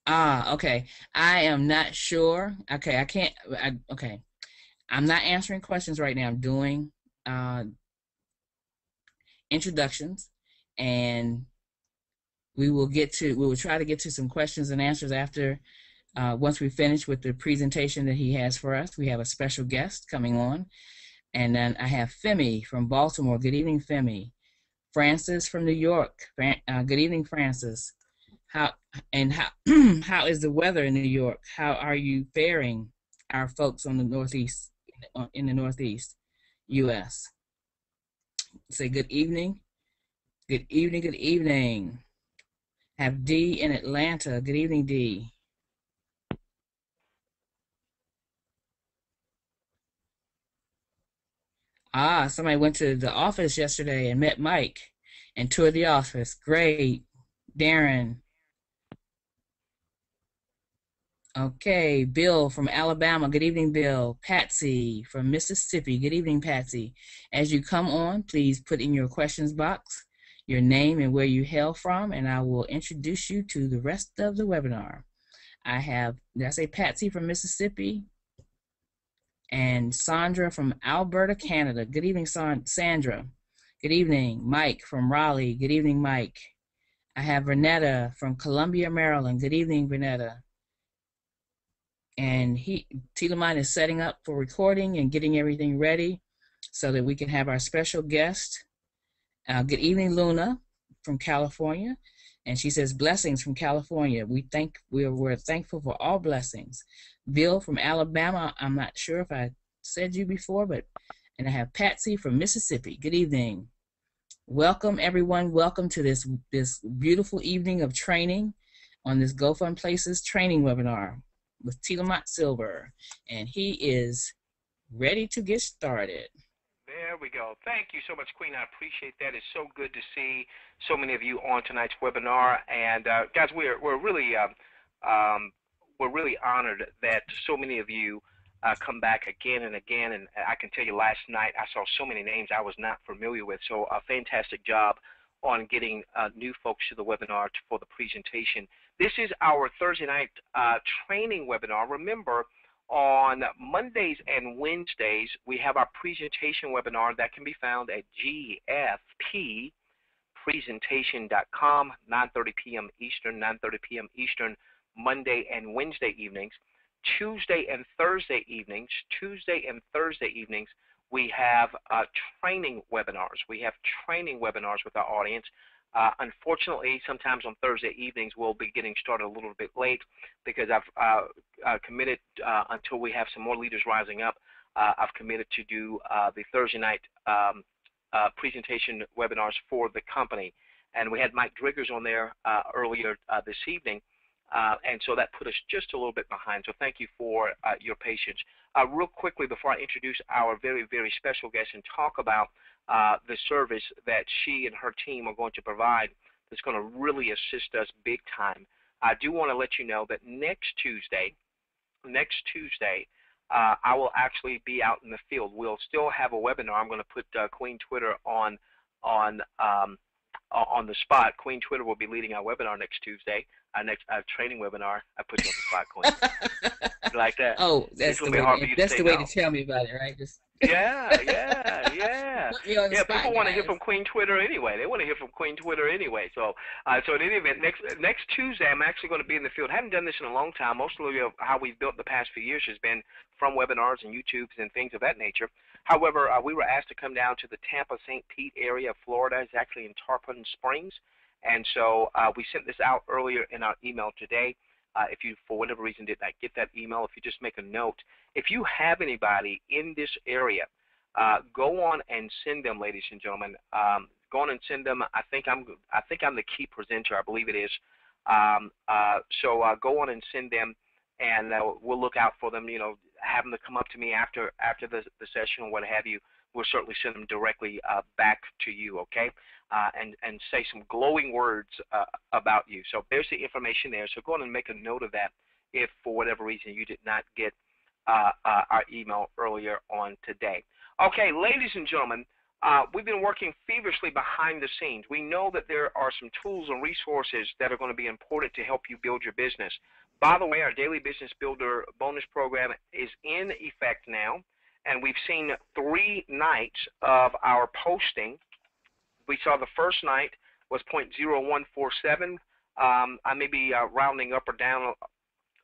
Okay. I am not sure. Okay, I can't. Okay, I'm not answering questions right now. I'm doing uh, introductions, and we will try to get to some questions and answers after once we finish with the presentation that he has for us. We have a special guest coming on, and then I have Femi from Baltimore. Good evening, Femi. Francis from New York. Good evening, Francis. How how how is the weather in New York? How are you faring, our folks on the northeast in the northeast U.S.? Say good evening, good evening, good evening. Have D in Atlanta. Good evening, D. Somebody went to the office yesterday and met Mike and toured the office. Great. Darren. Okay, Bill from Alabama. Good evening, Bill. Patsy from Mississippi. Good evening, Patsy. As you come on, please put in your questions box your name and where you hail from, and I will introduce you to the rest of the webinar. I have, did I say Patsy from Mississippi? And Sandra from Alberta, Canada. Good evening, Sandra. Good evening, Mike from Raleigh. Good evening, Mike. I have Renetta from Columbia, Maryland. Good evening, Renetta. And Tiedemann is setting up for recording and getting everything ready so that we can have our special guest. Good evening, Luna from California. And she says, blessings from California. We're thankful for all blessings. Bill from Alabama, I'm not sure if I said you before, and I have Patsy from Mississippi. Good evening. Welcome, everyone. Welcome to this beautiful evening of training on this Go Fun Places training webinar with Tilamat Silver. And he is ready to get started. There we go. Thank you so much, Queen. I appreciate that. It's so good to see so many of you on tonight's webinar. And guys, we're really honored that so many of you come back again and again. And I can tell you, last night I saw so many names I was not familiar with. So a fantastic job on getting new folks to the webinar for the presentation. This is our Thursday night training webinar. Remember, on Mondays and Wednesdays, we have our presentation webinar that can be found at gfpresentation.com, 9:30 p.m. Eastern, 9:30 p.m. Eastern, Monday and Wednesday evenings. Tuesday and Thursday evenings, we have training webinars. We have training webinars with our audience. Unfortunately, sometimes on Thursday evenings, we'll be getting started a little bit late because I've committed, until we have some more leaders rising up, I've committed to do the Thursday night presentation webinars for the company. And we had Mike Driggers on there earlier this evening, and so that put us just a little bit behind. So thank you for your patience. Real quickly, before I introduce our very, very special guest and talk about the service that she and her team are going to provide that's going to really assist us big time, I do want to let you know that next Tuesday, I will actually be out in the field. We'll still have a webinar. I'm going to put Queen Twitter on the spot. Queen Twitter will be leading our webinar next Tuesday, our next training webinar. I put you on the spot, Queen. You like that? Oh, that's the way to tell me about it, right? Just yeah. put me on the spot, People want to hear from Queen Twitter anyway. They want to hear from Queen Twitter anyway. So, so in any event, next Tuesday, I'm actually going to be in the field. I haven't done this in a long time. Mostly of how we've built the past few years has been from webinars and YouTubes and things of that nature. However, we were asked to come down to the Tampa, St. Pete area of Florida. It's actually in Tarpon Springs. And so we sent this out earlier in our email today. If you, for whatever reason, did not get that email, if you just make a note. If you have anybody in this area, go on and send them, ladies and gentlemen. Go on and send them. I think I'm the key presenter. I believe it is. So go on and send them, and we'll look out for them. You know, have them to come up to me after the session or what have you. We'll certainly send them directly back to you, okay? And say some glowing words about you. So there's the information there. So go on and make a note of that if for whatever reason you did not get our email earlier on today. Okay, ladies and gentlemen, we've been working feverishly behind the scenes. We know that there are some tools and resources that are going to be important to help you build your business. By the way, our Daily Business Builder bonus program is in effect now, and we've seen 3 nights of our posting. We saw the first night was 0.0147. I may be rounding up or down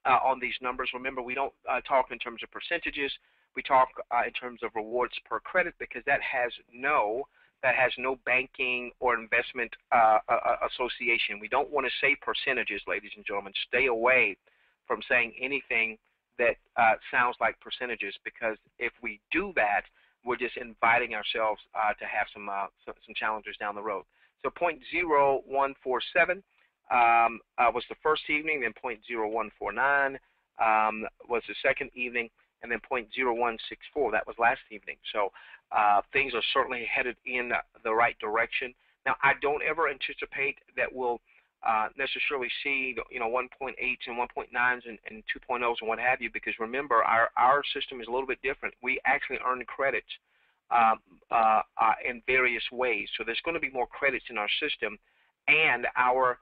on these numbers. Remember, we don't talk in terms of percentages. We talk in terms of rewards per credit, because that has no banking or investment association. We don't want to say percentages, ladies and gentlemen. Stay away from saying anything that sounds like percentages, because if we do that, we're just inviting ourselves to have some challenges down the road. So 0.0147 was the first evening, then 0.0149 was the second evening, and then 0.0164, that was last evening. So things are certainly headed in the right direction. Now, I don't ever anticipate that we'll necessarily see 1.8s and 1.9s and 2.0s and what have you, because remember, our system is a little bit different. We actually earn credits in various ways. So there's going to be more credits in our system, and our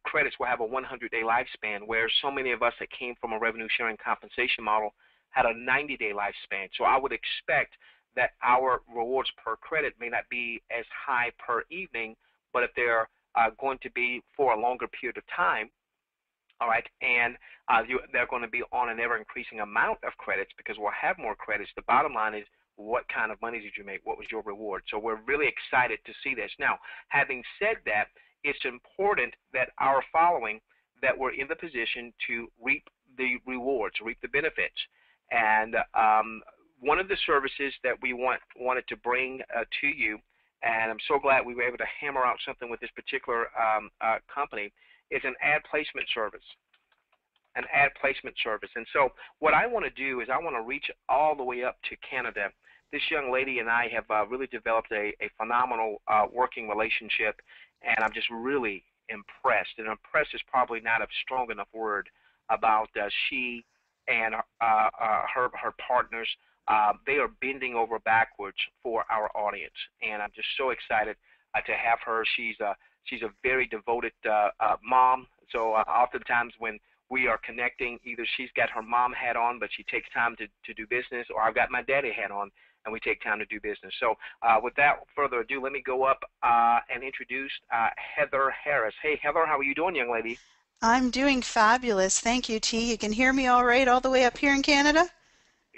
credits will have a 100-day lifespan, where so many of us that came from a revenue sharing compensation model had a 90-day lifespan. So I would expect that our rewards per credit may not be as high per evening, but if they're going to be for a longer period of time, all right, and they're going to be on an ever-increasing amount of credits, because we'll have more credits. The bottom line is, what kind of money did you make? What was your reward? So we're really excited to see this. Now, having said that, it's important that our following, that we're in the position to reap the rewards, reap the benefits. And one of the services that we wanted to bring to you, and I'm so glad we were able to hammer out something with this particular company, is an ad placement service. An ad placement service. And so what I want to do is I want to reach all the way up to Canada. This young lady and I have really developed a phenomenal working relationship, and I'm just really impressed. And impressed is probably not a strong enough word about she and her partners. They are bending over backwards for our audience, and I'm just so excited to have her. She's a very devoted mom. So oftentimes when we are connecting, either she's got her mom hat on, but she takes time to do business, or I've got my daddy hat on, and we take time to do business. So without further ado, let me go up and introduce Heather Harris. Hey, Heather, how are you doing, young lady? I'm doing fabulous. Thank you, T. You can hear me all right all the way up here in Canada?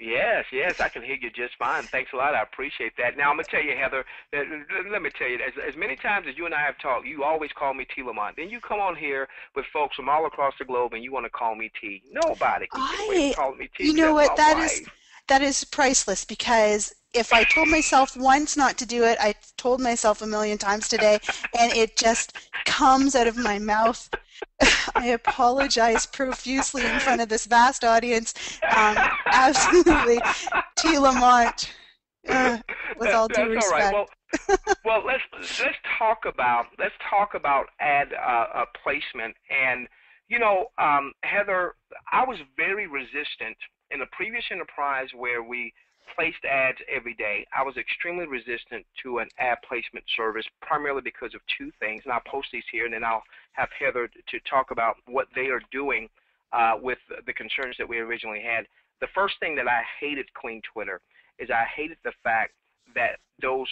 Yes, yes, I can hear you just fine. Thanks a lot. I appreciate that. Now, I'm going to tell you, Heather, let me tell you, as many times as you and I have talked, you always call me T. Lamont. Then you come on here with folks from all across the globe, and you want to call me T. Nobody can get away from I, calling me T you know except what, my wife. that is priceless, because if I told myself once not to do it, I told myself a million times today, and it just comes out of my mouth. I apologize profusely in front of this vast audience. Absolutely, T. Lamont, with all due That's all right. respect. Well, let's talk about ad placement. And Heather, I was very resistant in a previous enterprise where we placed ads every day. I was extremely resistant to an ad placement service, primarily because of two things. And I'll post these here, and then I'll have Heather to talk about what they are doing with the concerns that we originally had. The first thing that I hated, Queen Twitter, is I hated the fact that those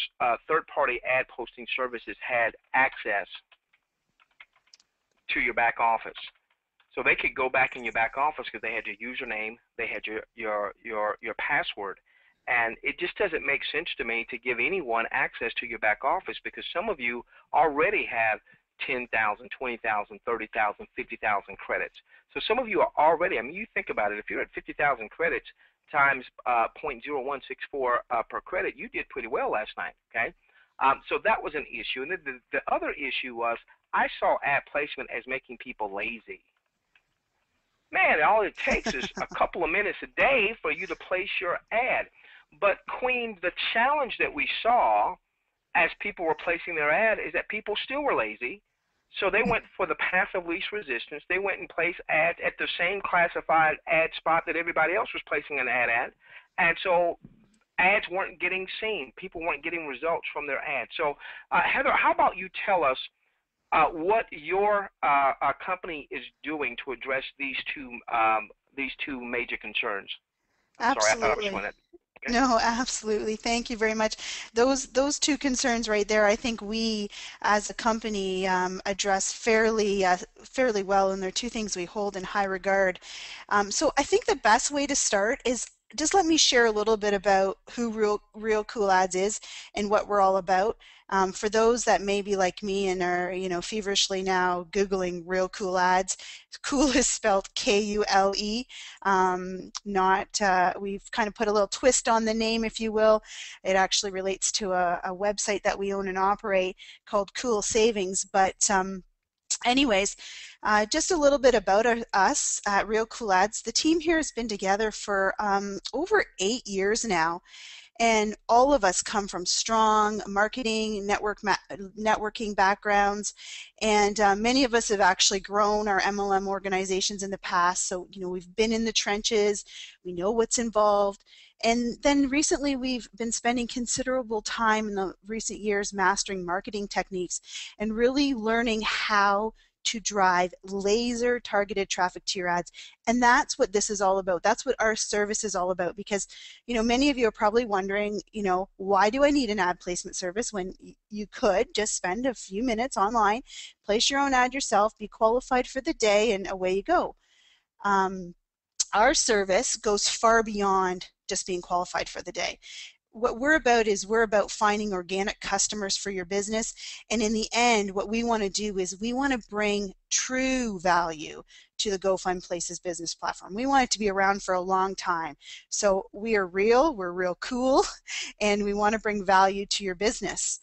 third-party ad posting services had access to your back office. So they could go back in your back office because they had your username, they had your password. And it just doesn't make sense to me to give anyone access to your back office, because some of you already have 10,000, 20,000, 30,000, 50,000 credits. So some of you are already, I mean, you think about it, if you're at 50,000 credits times 0.0164 per credit, you did pretty well last night, okay? So that was an issue. And then the other issue was I saw ad placement as making people lazy. Man, all it takes is a couple of minutes a day for you to place your ad. But Queen, the challenge that we saw as people were placing their ad is that people still were lazy. So they went for the path of least resistance. They went and placed ads at the same classified ad spot that everybody else was placing an ad at. And so ads weren't getting seen. People weren't getting results from their ads. So, Heather, how about you tell us what your company is doing to address these two major concerns? I'm sorry, I thought I was Absolutely. showing that. Okay. No, absolutely. Thank you very much. Those two concerns right there, I think we as a company address fairly well, and they're two things we hold in high regard. So I think the best way to start is just let me share a little bit about who Real Cool Ads is and what we're all about. For those that may be like me and are, feverishly now Googling Real Cool Ads, cool is spelled Kule. Not We've kind of put a little twist on the name, if you will. It actually relates to a website that we own and operate called Cool Savings. But anyways, just a little bit about us at Real Cool Ads. The team here has been together for over 8 years now. And all of us come from strong marketing, networking backgrounds, and many of us have actually grown our MLM organizations in the past. So, we've been in the trenches, we know what's involved. And then recently we've been spending considerable time in the recent years mastering marketing techniques and really learning how to drive laser targeted traffic to your ads. And that's what this is all about. That's what our service is all about, because many of you are probably wondering, why do I need an ad placement service when you could just spend a few minutes online, place your own ad yourself, be qualified for the day, and away you go. Our service goes far beyond just being qualified for the day. What we're about is we're about finding organic customers for your business, and in the end what we want to do is we want to bring true value to the Go Find Places business platform. We want it to be around for a long time. So we're real cool, and we want to bring value to your business.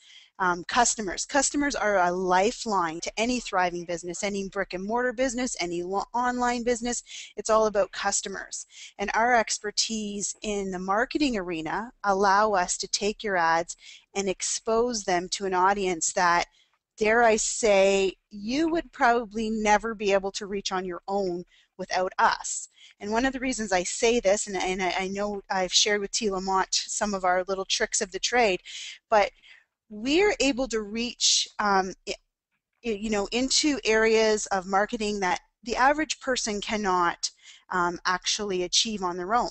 Customers are a lifeline to any thriving business, any brick and mortar business, any online business. It's all about customers. And our expertise in the marketing arena allow us to take your ads and expose them to an audience that, dare I say, you would probably never be able to reach on your own without us. And one of the reasons I say this, and I know I've shared with T. Lamont some of our little tricks of the trade, but we're able to reach into areas of marketing that the average person cannot actually achieve on their own.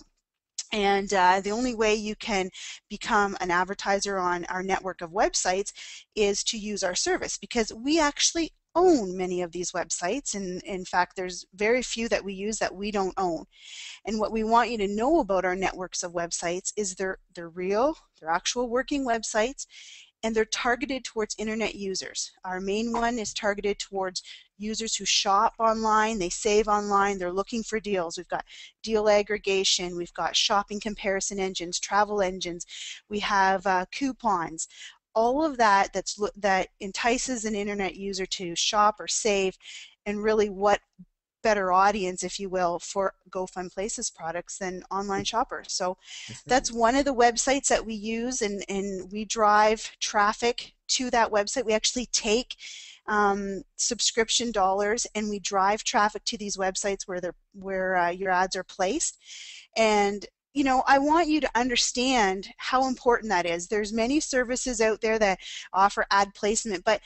And the only way you can become an advertiser on our network of websites is to use our service, because we actually own many of these websites, and in fact there's very few that we use that we don't own. And what we want you to know about our networks of websites is they're real, they're actual working websites, and they're targeted towards internet users. Our main one is targeted towards users who shop online, they save online, they're looking for deals. We've got deal aggregation, we've got shopping comparison engines, travel engines, we have coupons. All of that that entices an internet user to shop or save, and really what better audience, if you will, for Go Find Places products than online shoppers. So that's one of the websites that we use, and we drive traffic to that website. We actually take subscription dollars and we drive traffic to these websites where your ads are placed. And I want you to understand how important that is. There's many services out there that offer ad placement, but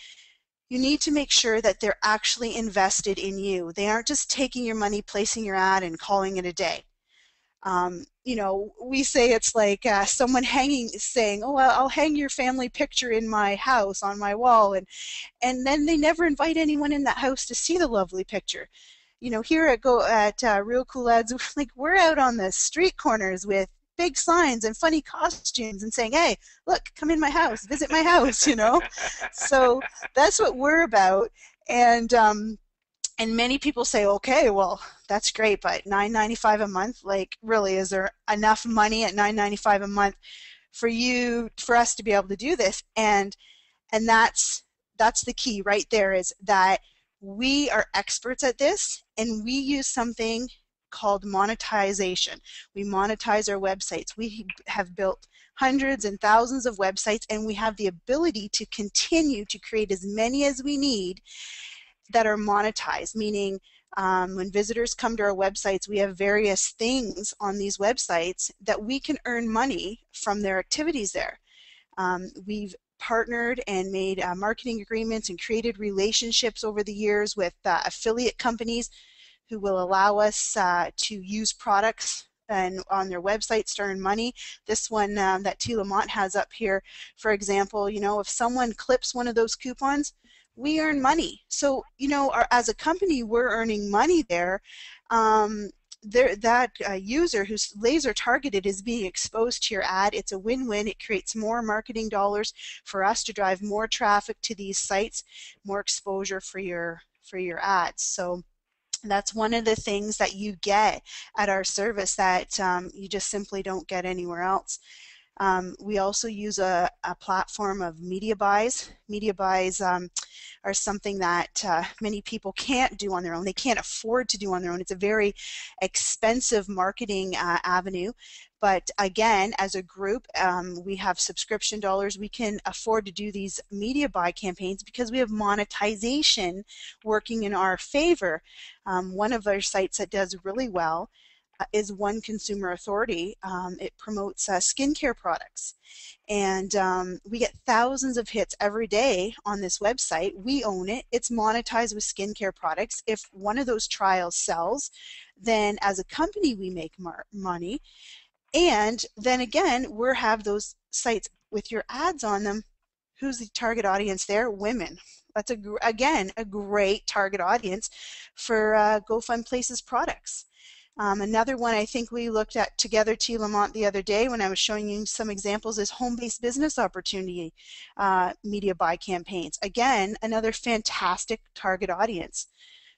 you need to make sure that they're actually invested in you. They aren't just taking your money, placing your ad, and calling it a day. We say it's like someone saying, "Oh, I'll hang your family picture in my house on my wall," and then they never invite anyone in that house to see the lovely picture. Here at Real Cool Ads, we're out on the street corners with big signs and funny costumes and saying, "Hey, look, come in my house, visit my house," So that's what we're about. And many people say, "Okay, well, that's great, but $9.95 a month, really, is there enough money at $9.95 a month for us to be able to do this?" And that's the key right there, is that we are experts at this, and we use something called monetization. We monetize our websites. We have built hundreds and thousands of websites, and we have the ability to continue to create as many as we need that are monetized, meaning when visitors come to our websites, we have various things on these websites that we can earn money from their activities there. We've partnered and made marketing agreements and created relationships over the years with affiliate companies who will allow us to use products and on their websites to earn money. This one that T. Lamont has up here, for example, if someone clips one of those coupons, we earn money. So, as a company, we're earning money there. That user who's laser targeted is being exposed to your ad. It's a win-win. It creates more marketing dollars for us to drive more traffic to these sites, more exposure for your ads. So that's one of the things that you get at our service that you just simply don't get anywhere else. We also use a platform of media buys. Media buys are something that many people can't do on their own. They can't afford to do on their own. It's a very expensive marketing avenue. But again, as a group, we have subscription dollars. We can afford to do these media buy campaigns because we have monetization working in our favor. One of our sites that does really well is One Consumer Authority. It promotes skincare products. And we get thousands of hits every day on this website. We own it. It's monetized with skincare products. If one of those trials sells, then as a company we make money. And then again, we have those sites with your ads on them. Who's the target audience there? Women. That's, again, a great target audience for GoFundPlace's products. Another one I think we looked at together, T. Lamont, the other day when I was showing you some examples is home-based business opportunity media buy campaigns. Again, another fantastic target audience.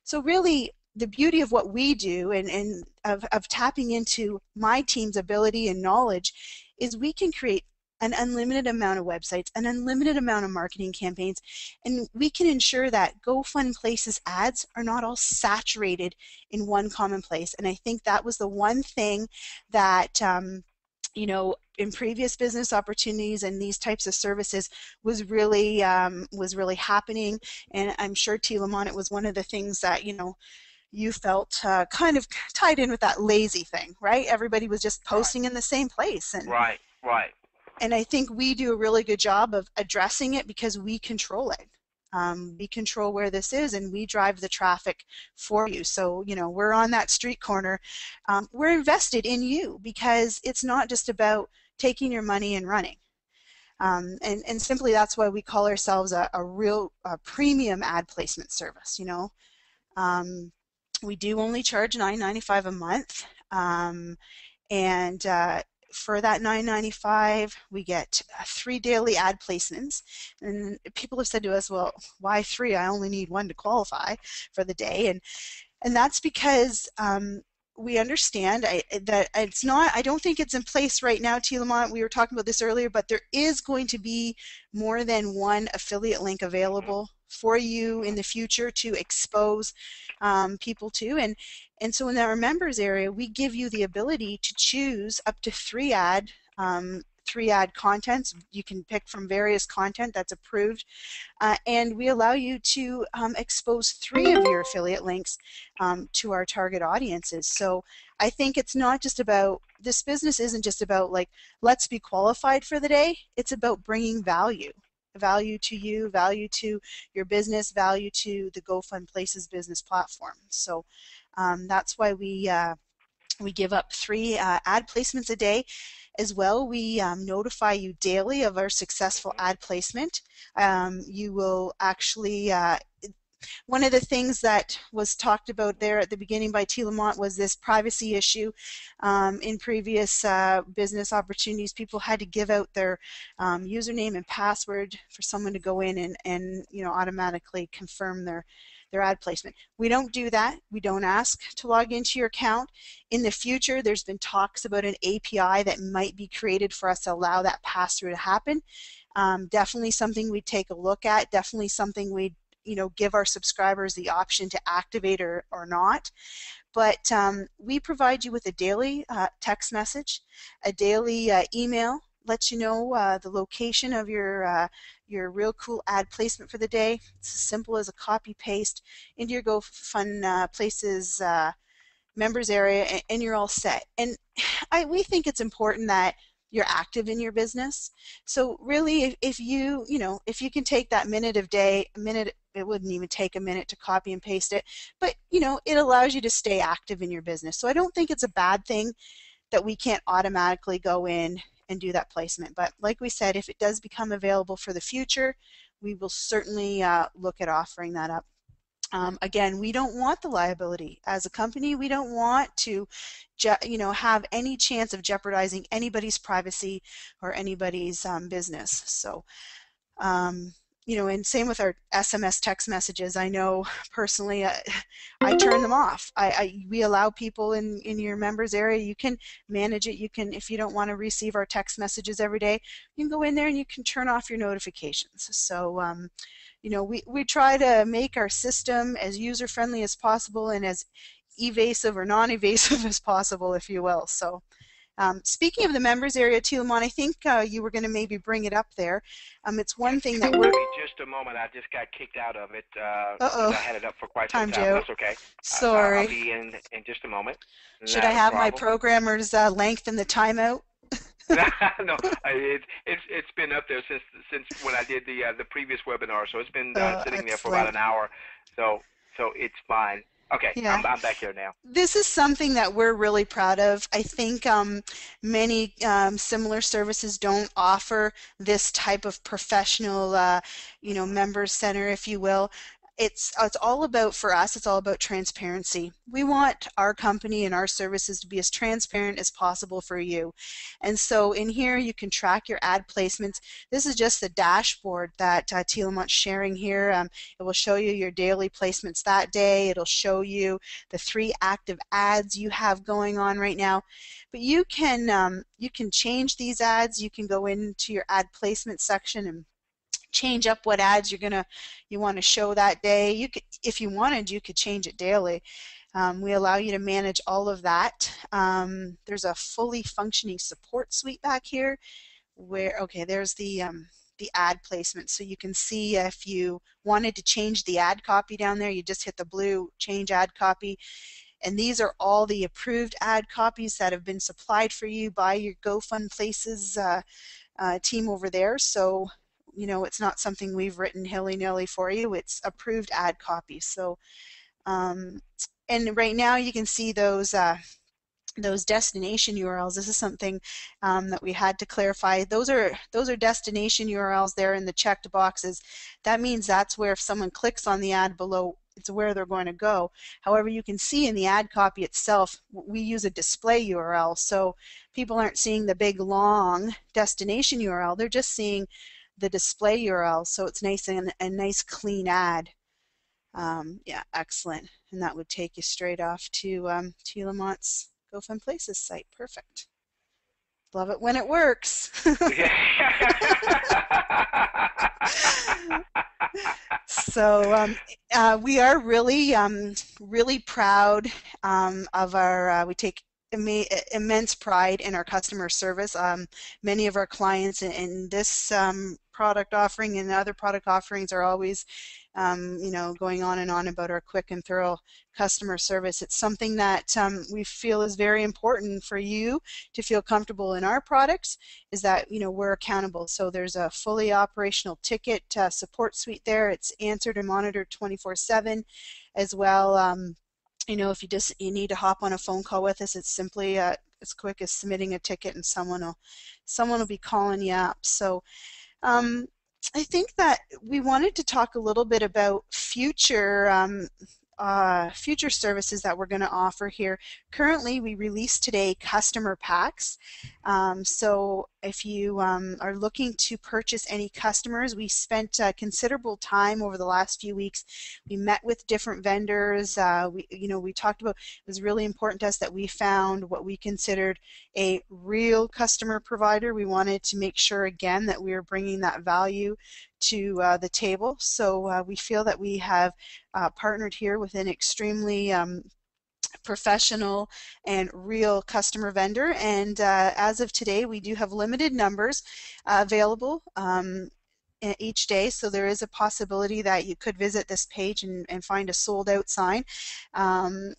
So really, the beauty of what we do and of tapping into my team's ability and knowledge is we can create an unlimited amount of websites, an unlimited amount of marketing campaigns, and we can ensure that GoFundPlace's ads are not all saturated in one common place. And I think that was the one thing that in previous business opportunities and these types of services was really happening. And I'm sure, T. Lamont, it was one of the things that you felt kind of tied in with that lazy thing, right? Everybody was just posting in the same place. And right. And I think we do a really good job of addressing it because we control it. We control where this is, and we drive the traffic for you. So, we're on that street corner. We're invested in you because it's not just about taking your money and running. And simply that's why we call ourselves a real premium ad placement service. We do only charge $9.95 a month, and for that $9.95, we get 3 daily ad placements. And people have said to us, well, why 3? I only need 1 to qualify for the day. And that's because we understand that it's not, I don't think it's in place right now, T. Lamont. We were talking about this earlier, but there is going to be more than 1 affiliate link available for you in the future to expose people to. And so in our members area, we give you the ability to choose up to 3 ad contents. You can pick from various content that's approved, and we allow you to expose 3 of your affiliate links to our target audiences. So I think it's not just about, this business isn't just about like, let's be qualified for the day. It's about bringing value to you, value to your business, value to the GoFundPlace's business platform. So that's why we give up 3 ad placements a day. As well, we notify you daily of our successful ad placement. You will actually, one of the things that was talked about there at the beginning by T. Lamont was this privacy issue. In previous business opportunities, people had to give out their username and password for someone to go in and automatically confirm their ad placement. We don't do that. We don't ask to log into your account. In the future, there's been talks about an API that might be created for us to allow that pass-through to happen. Definitely something we'd take a look at. Definitely something we'd give our subscribers the option to activate or not. But we provide you with a daily text message, a daily email lets you know the location of your real cool ad placement for the day. It's as simple as a copy paste into your GoFund Places members area, and you're all set. And we think it's important that you're active in your business. So really, if if you can take that minute, it wouldn't even take a minute to copy and paste it, but it allows you to stay active in your business. So I don't think it's a bad thing that we can't automatically go in and do that placement. But like we said, if it does become available for the future, we will certainly look at offering that up. Again, we don't want the liability. As a company, we don't want to have any chance of jeopardizing anybody's privacy or anybody's business. So and same with our SMS text messages. I know personally, I turn them off. We allow people in your members area. You can manage it. You can, if you don't want to receive our text messages every day, you can go in there and you can turn off your notifications. So we try to make our system as user-friendly as possible and as evasive or non-evasive as possible, if you will. So speaking of the members area, Tilamon, I think you were going to maybe bring it up there. It's one thing that we're... Give me just a moment. I just got kicked out of it because I had it up for quite some time. That's okay. Sorry. I'll be in just a moment. Should I have my programmers lengthen the timeout? No, it's been up there since when I did the previous webinar, so it's been sitting there for about an hour. So it's fine. Okay, yeah. I'm back here now. This is something that we're really proud of. I think many similar services don't offer this type of professional, member center, if you will. It's all about, for us, it's all about transparency. We want our company and our services to be as transparent as possible for you. And so in here you can track your ad placements. This is just the dashboard that Tilamont's sharing here. It will show you your daily placements that day. It'll show you the 3 active ads you have going on right now. But you can change these ads. You can go into your ad placement section and change up what ads you want to show that day. You could, if you wanted, you could change it daily. We allow you to manage all of that. There's a fully functioning support suite back here where, okay, there's the ad placement. So you can see if you wanted to change the ad copy down there, you just hit the blue change ad copy. And these are all the approved ad copies that have been supplied for you by your GoFund Places team over there. So it's not something we've written hilly-nilly for you. It's approved ad copy. So, and right now you can see those destination URLs. This is something that we had to clarify. Those are destination URLs there in the checked boxes. That means that's where if someone clicks on the ad below, it's where they're going to go. However, you can see in the ad copy itself, we use a display URL. So people aren't seeing the big long destination URL. They're just seeing the display URL, so it's nice and a nice clean ad. Yeah, excellent. And that would take you straight off to Tilamont's GoFund Places site. Perfect. Love it when it works. So we are really proud of our. We take immense pride in our customer service. Many of our clients in this product offering and other product offerings are always going on and on about our quick and thorough customer service. It's something that we feel is very important for you to feel comfortable in our products, is that we're accountable. So there's a fully operational ticket support suite there. It's answered and monitored 24/7 as well. If you need to hop on a phone call with us, it's simply as quick as submitting a ticket and someone will be calling you up. So I think that we wanted to talk a little bit about future services that we're going to offer here. Currently, we released today customer packs. So if you are looking to purchase any customers, we spent considerable time over the last few weeks. We met with different vendors. We talked about, it was really important to us that we found what we considered a real customer provider. We wanted to make sure again that we were bringing that value to the table. So we feel that we have partnered here with an extremely professional and real customer vendor. And as of today, we do have limited numbers available each day, so there is a possibility that you could visit this page and find a sold out sign. And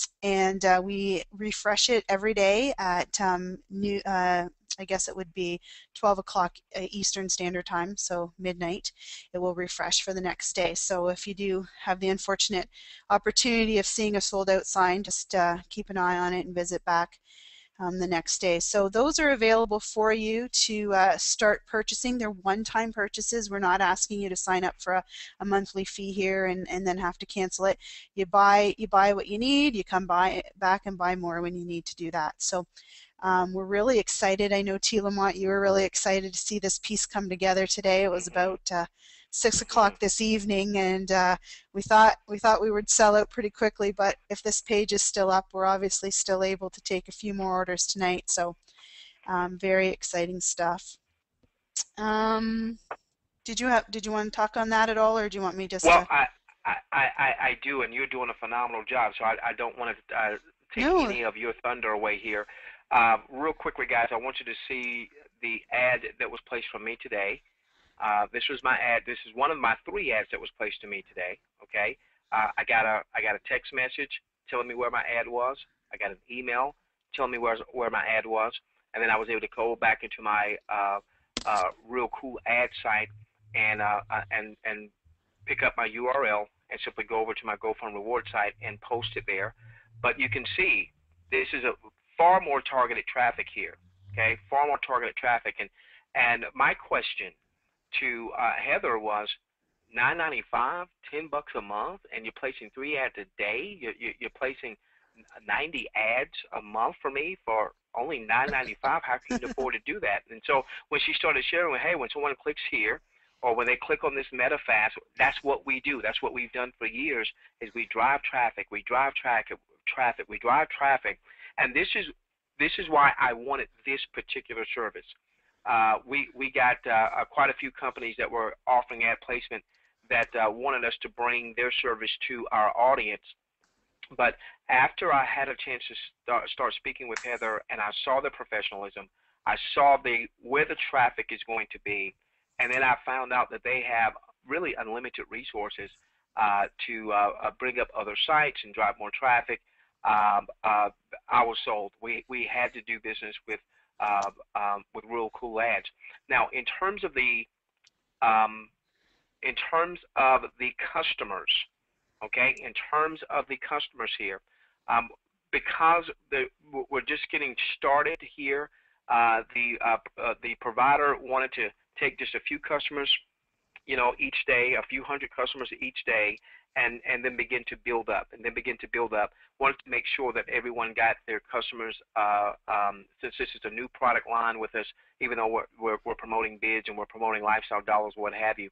we refresh it every day at I guess it would be 12 o'clock Eastern Standard Time, so midnight. It will refresh for the next day. So if you do have the unfortunate opportunity of seeing a sold out sign, just keep an eye on it and visit back the next day. So those are available for you to start purchasing. They're one-time purchases. We're not asking you to sign up for a monthly fee here and then have to cancel it. You buy what you need, you come back and buy more when you need to do that. So we're really excited. I know T. Lamont, you were really excited to see this piece come together today. It was about 6 o'clock this evening, and we thought we would sell out pretty quickly, but if this page is still up, we're obviously still able to take a few more orders tonight. So very exciting stuff. Did you want to talk on that at all, or do you want me just Well, to? I do, and you're doing a phenomenal job, so I don't want to take No. any of your thunder away here. Real quickly, guys, I want you to see the ad that was placed from me today. This was my ad. This is one of my 3 ads that was placed to me today. Okay, I got a text message telling me where my ad was. I got an email telling me where my ad was, and then I was able to go back into my Real Cool ad site and pick up my URL and simply go over to my GoFund reward site and post it there. But you can see this is a far more targeted traffic here. Okay, far more targeted traffic, and my question to Heather was $9.95, $10 a month, and you're placing 3 ads a day. You're placing 90 ads a month for me for only $9.95. How can you afford to do that? And so when she started sharing, hey, when someone clicks here, or when they click on this meta fast, that's what we do. That's what we've done for years. Is we drive traffic, we drive traffic, we drive traffic, and this is why I wanted this particular service. We got quite a few companies that were offering ad placement that wanted us to bring their service to our audience. But after I had a chance to start speaking with Heather, and I saw the professionalism, I saw where the traffic is going to be, and then I found out that they have really unlimited resources to bring up other sites and drive more traffic. I was sold. We had to do business with Real Cool Ads. Now, in terms of the customers, okay, in terms of the customers here, because we're just getting started here, the provider wanted to take just a few customers, each day, a few hundred customers each day, and then begin to build up, wanted to make sure that everyone got their customers, since this is a new product line with us, even though we're promoting bids and we're promoting lifestyle dollars, what have you.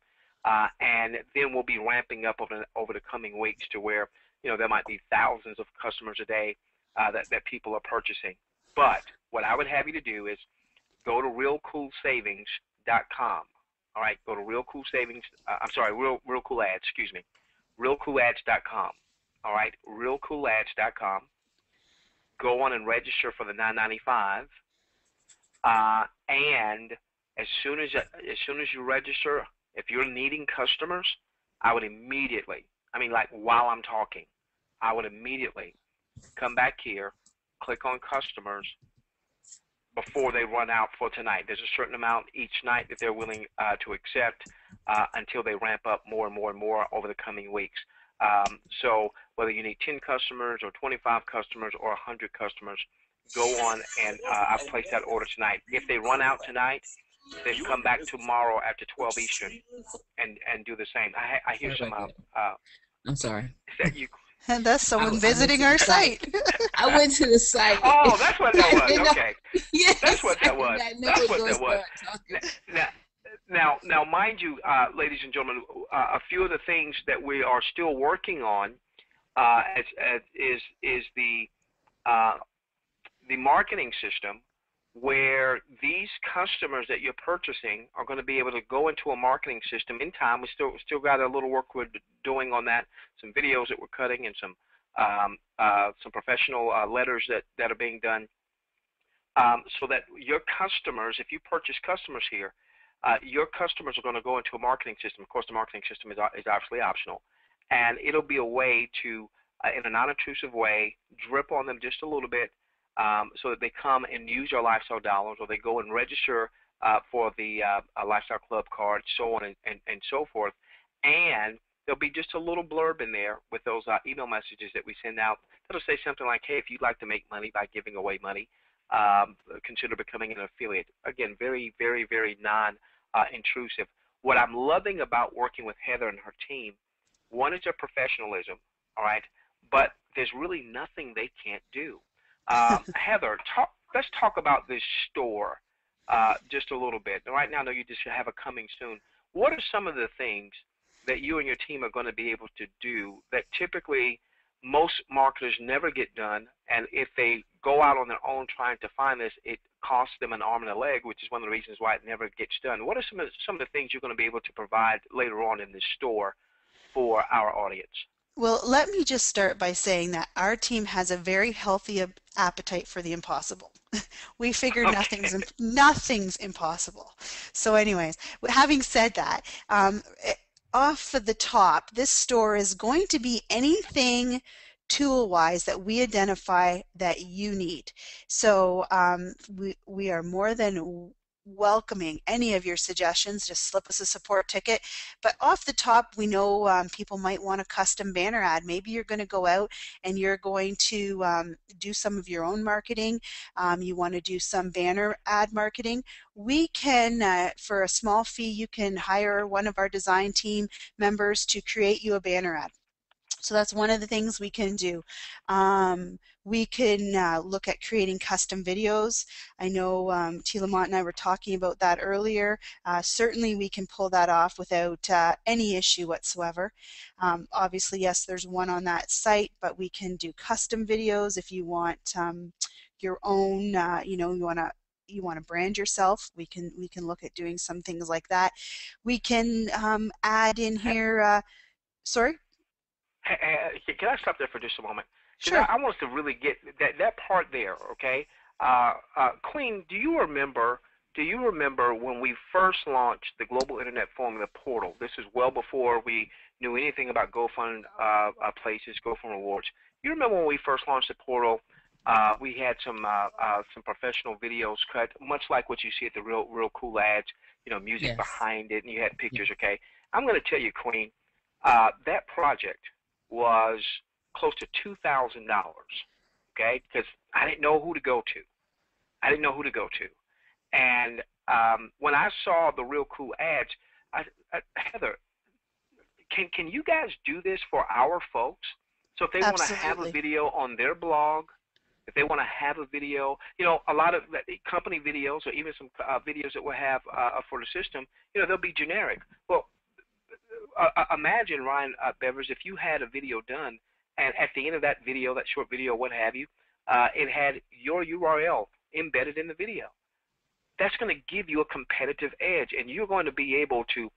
And then we'll be ramping up over the coming weeks to where, there might be thousands of customers a day that people are purchasing. But what I would have you to do is go to RealCoolSavings.com. All right, go to RealCoolAds, excuse me, RealKuleAds.com. All right, RealKuleAds.com. Go on and register for the $9.95. And as soon as you register, if you're needing customers, I would immediately, while I'm talking, I would immediately come back here, click on customers before they run out for tonight. There's a certain amount each night that they're willing to accept until they ramp up more and more and more over the coming weeks. So whether you need 10 customers or 25 customers or 100 customers, go on and I've placed that order tonight. If they run out tonight, then come back tomorrow after 12 Eastern and do the same. I hear some. I'm sorry. Is that you? And that's someone visiting our site. I went to the site. Oh, that's what that was. Okay. Yes, that's what that was. That's what that was. Now, mind you, ladies and gentlemen, a few of the things that we are still working on is the marketing system, where these customers that you're purchasing are going to be able to go into a marketing system in time. We still got a little work we're doing on that, some videos that we're cutting and some some professional letters that are being done, so that your customers, if you purchase customers here, your customers are going to go into a marketing system. Of course, the marketing system is obviously optional, and it'll be a way to, in a non-intrusive way, drip on them just a little bit, so that they come and use your lifestyle dollars, or they go and register for the lifestyle club card, so on and so forth. And there'll be just a little blurb in there with those email messages that we send out. That'll say something like, hey, if you'd like to make money by giving away money, consider becoming an affiliate. Again, very, very, very non-intrusive. What I'm loving about working with Heather and her team, one is their professionalism, all right, but there's really nothing they can't do. Heather, let's talk about this store just a little bit. Right now, I know you just have a coming soon. What are some of the things that you and your team are going to be able to do that typically most marketers never get done, and if they go out on their own trying to find this, it costs them an arm and a leg, which is one of the reasons why it never gets done. What are some of the things you're going to be able to provide later on in this store for our audience? Well, let me just start by saying that our team has a very healthy appetite for the impossible. We figure Okay. nothing's impossible. So, anyways, having said that, off the top, this store is going to be anything tool-wise that we identify that you need. So we are more than welcoming any of your suggestions. Just slip us a support ticket. But off the top, we know people might want a custom banner ad. Maybe you're going to go out and you're going to do some of your own marketing. You want to do some banner ad marketing. We can, for a small fee, you can hire one of our design team members to create you a banner ad. So that's one of the things we can do. We can look at creating custom videos. I know T. Lamont and I were talking about that earlier. Certainly we can pull that off without any issue whatsoever. Obviously, yes, there's one on that site, but we can do custom videos if you want your own, you want to brand yourself. We can look at doing some things like that. We can add in here, sorry? Can I stop there for just a moment? Because Sure. I want us to really get that part there, okay? Queen, do you remember when we first launched the Global Internet Formula Portal? This is well before we knew anything about GoFund places, GoFund rewards. You remember when we first launched the portal? We had some professional videos cut, much like what you see at the Real Cool Ads. Music Yes. behind it, and you had Yeah. pictures. Okay, I'm going to tell you, Queen, that project was close to $2,000. Okay, because I didn't know who to go to. I didn't know who to go to, and when I saw the Real Cool Ads, Heather, can you guys do this for our folks? So if they want to have a Absolutely. video on their blog, if they want to have a video, a lot of company videos or even some videos that we'll have for the system, they'll be generic. Well, imagine, Ryan Bevers, if you had a video done, and at the end of that video, that short video, what have you, it had your URL embedded in the video. That's going to give you a competitive edge, and you're going to be able to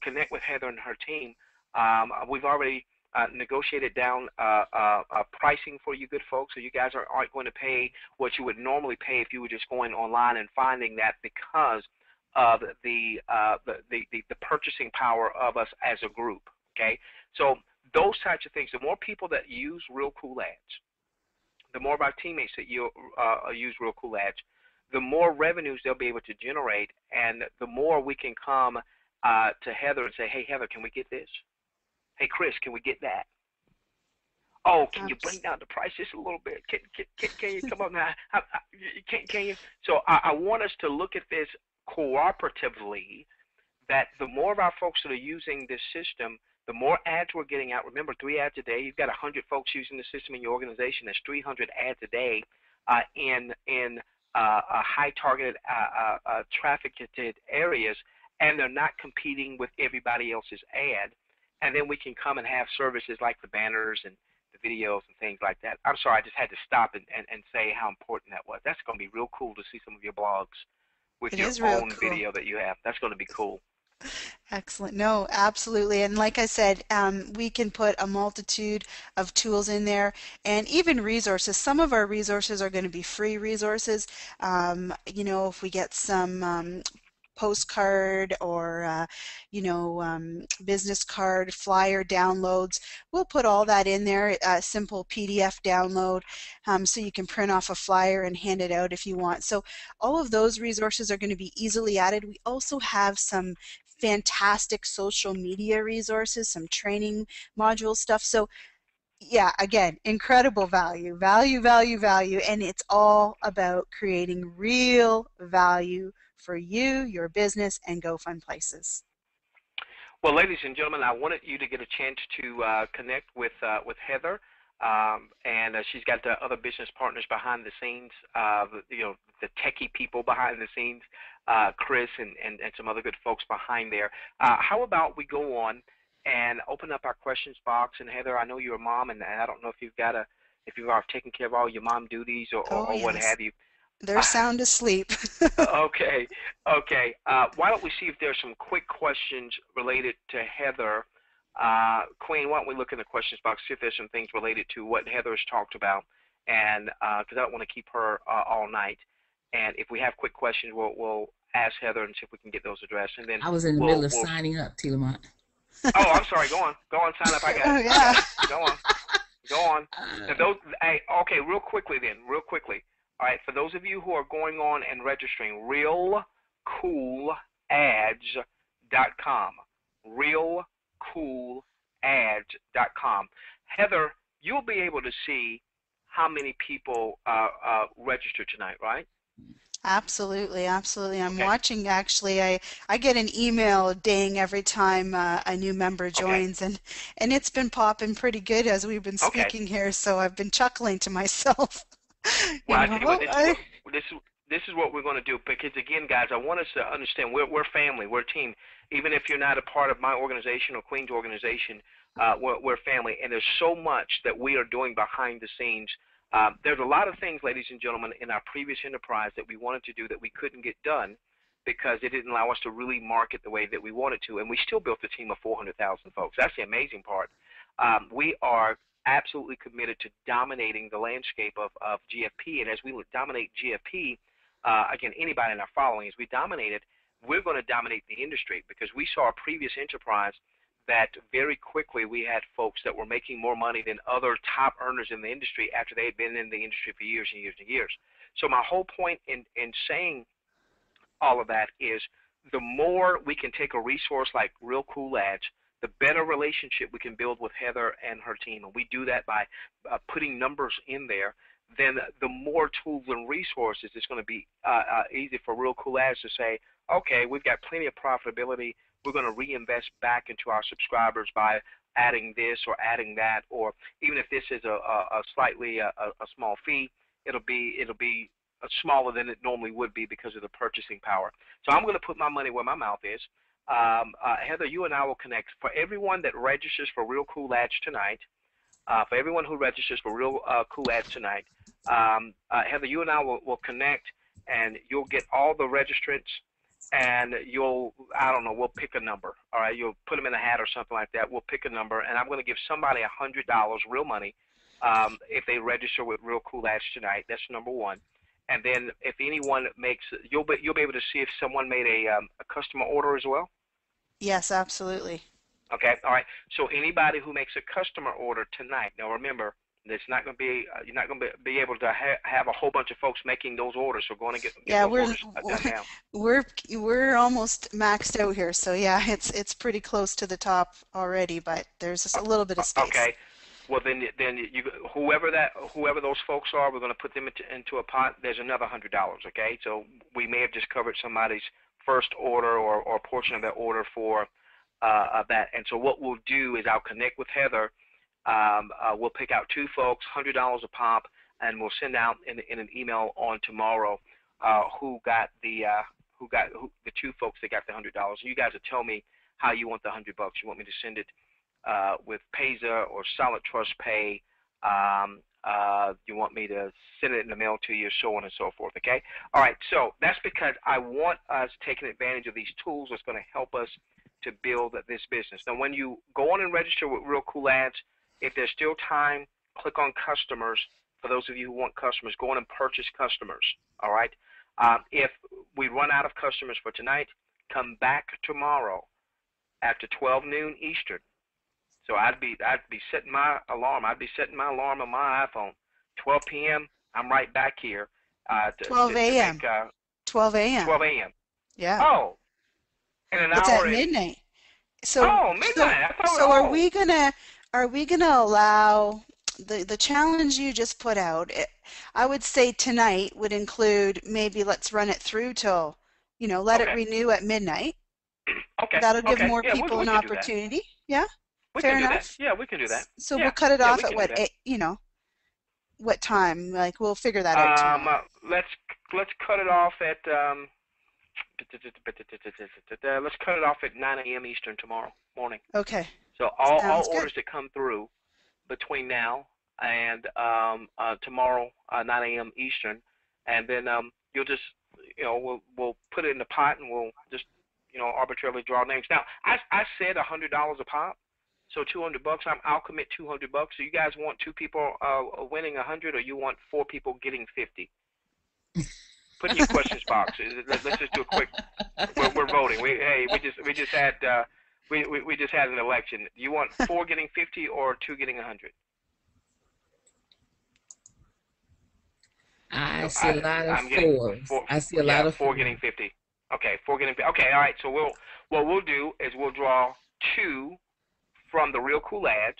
connect with Heather and her team. We've already negotiated down pricing for you good folks, so you guys aren't going to pay what you would normally pay if you were just going online and finding that, because of the purchasing power of us as a group. Okay, so those types of things. The more people that use Real Cool Ads, the more of our teammates that use Real Cool Ads, the more revenues they'll be able to generate, and the more we can come to Heather and say, hey, Heather, can we get this? Hey, Chris, can we get that? Oh, can you bring Abs- down the price just a little bit? Can you come up now? Can you? So I want us to look at this cooperatively, that the more of our folks that are using this system, the more ads we're getting out. Remember, 3 ads a day. You've got 100 folks using the system in your organization. That's 300 ads a day in high targeted trafficked areas, and they're not competing with everybody else's ad. And then we can come and have services like the banners and the videos and things like that. I'm sorry, I just had to stop and say how important that was. That's going to be real cool to see some of your blogs with It your is real own cool. video that you have. That's going to be cool. Excellent. No, absolutely. And like I said, we can put a multitude of tools in there and even resources. Some of our resources are going to be free resources. If we get some postcard or, business card, flyer downloads, we'll put all that in there, a simple PDF download, so you can print off a flyer and hand it out if you want. So all of those resources are going to be easily added. We also have some fantastic social media resources, some training module stuff. So yeah, again, incredible value, value, value, value, and it's all about creating real value for you, your business, and go fun places. Well, ladies and gentlemen, I wanted you to get a chance to connect with Heather, and she's got the other business partners behind the scenes, the techie people behind the scenes, Chris and some other good folks behind there. How about we go on and open up our questions box? And Heather, I know you're a mom, and I don't know if you are taking care of all your mom duties Oh, or what yes. have you. They're sound asleep. Okay, okay. Why don't we see if there's some quick questions related to Heather? Queen, why don't we look in the questions box, see if there's some things related to what Heather has talked about, and because I don't want to keep her all night. And if we have quick questions, we'll ask Heather and see if we can get those addressed, and then I was in the middle we'll of we'll. signing up, Tilamont. Oh, I'm sorry. Go on, sign up. I got Oh, it. I yeah. got it. Go on. Go on. Uh, And those, hey, okay, real quickly then, real quickly. All right, for those of you who are going on and registering, RealKuleAds.com, RealKuleAds.com. Heather, you'll be able to see how many people registered tonight, right? Absolutely, absolutely. I'm Okay, watching actually. I get an email ding every time a new member okay, joins, and it's been popping pretty good as we've been okay. speaking here, so I've been chuckling to myself. Well, I tell you what, Oh, this is what we're going to do because again, guys, I want us to understand we're family, we're a team. Even if you're not a part of my organization or Queen's organization, we're family, and there's so much that we are doing behind the scenes. There's a lot of things, ladies and gentlemen, in our previous enterprise that we wanted to do that we couldn't get done because it didn't allow us to really market the way that we wanted to, and we still built a team of 400,000 folks. That's the amazing part. We are absolutely committed to dominating the landscape of GFP. And as we dominate GFP, again, anybody in our following, as we dominate it, we're going to dominate the industry because we saw a previous enterprise that very quickly we had folks that were making more money than other top earners in the industry after they had been in the industry for years and years and years. So my whole point in saying all of that is the more we can take a resource like Real Cool Ads, the better relationship we can build with Heather and her team. And we do that by putting numbers in there. Then the more tools and resources, it's going to be easy for Real Cool Ads to say, okay, we've got plenty of profitability. We're going to reinvest back into our subscribers by adding this or adding that, or even if this is a slightly a small fee, it'll be smaller than it normally would be because of the purchasing power. So I'm going to put my money where my mouth is. Heather, you and I will connect. For everyone that registers for Real Cool Ads tonight, for everyone who registers for Real Cool Ads tonight, Heather, you and I will connect, and you'll get all the registrants, and I don't know, we'll pick a number. All right, you'll put them in a hat or something like that. We'll pick a number, and I'm going to give somebody $100, real money, if they register with Real Cool Ads tonight. That's number one. And then if anyone makes, you'll be able to see if someone made a customer order as well. yes, absolutely. Okay, all right. So anybody who makes a customer order tonight, now remember, it's not going to be you're not going to be able to have a whole bunch of folks making those orders. So going to get Yeah, those we're orders done now. we're we're almost maxed out here, so yeah, it's pretty close to the top already, but there's just a little bit of space. Okay. Well, then you whoever those folks are, we're going to put them into a pot. There's another $100. Okay, so we may have just covered somebody's first order or a portion of their order for that. And so what we'll do is I'll connect with Heather. We'll pick out two folks, $100 a pop, and we'll send out in an email on tomorrow who got the two folks that got the $100. You guys will tell me how you want the $100. You want me to send it with Payza or Solid Trust Pay You want me to send it in the mail to you, so on and so forth, okay? All right, so that's because I want us taking advantage of these tools that's going to help us to build this business. Now, when you go on and register with Real Cool Ads, if there's still time, click on customers. For those of you who want customers, go on and purchase customers, all right? If we run out of customers for tonight, come back tomorrow after 12 noon Eastern. So I'd be setting my alarm. I'd be setting my alarm on my iPhone. 12 p.m. I'm right back here 12 to a.m. make 12 a.m. 12 a.m. Yeah. Oh, in an It's at hour and midnight. So oh, so midnight. I thought so oh, are we gonna allow the challenge you just put out? I would say tonight would include maybe let's run it through till, let it okay, renew at midnight. okay, That'll give okay. more Yeah, people we an can do that. opportunity. Yeah, We can fair do that. enough. Yeah, we can do that. So we'll Yeah, cut it yeah, off we at can do what, that. what time? Like we'll figure that out tomorrow. Let's cut it off at let's cut it off at 9 a.m. Eastern tomorrow morning. Okay, So all sounds good. orders that come through between now and tomorrow 9 a.m. Eastern, and then you'll just we'll put it in the pot and we'll just arbitrarily draw names. Now I said $100 a pop, so $200. I'll commit $200. So you guys want two people winning 100, or you want four people getting 50? Put in your questions box. Let's just do a quick. We're voting. We just had we just had an election. Do you want four getting 50 or two getting 100? I So see a lot of I'm getting fours. four. I see a lot Yeah, of four fours. getting 50. Okay, four getting 50. Okay, all right. So what we'll do is we'll draw two from the Real Cool Ads.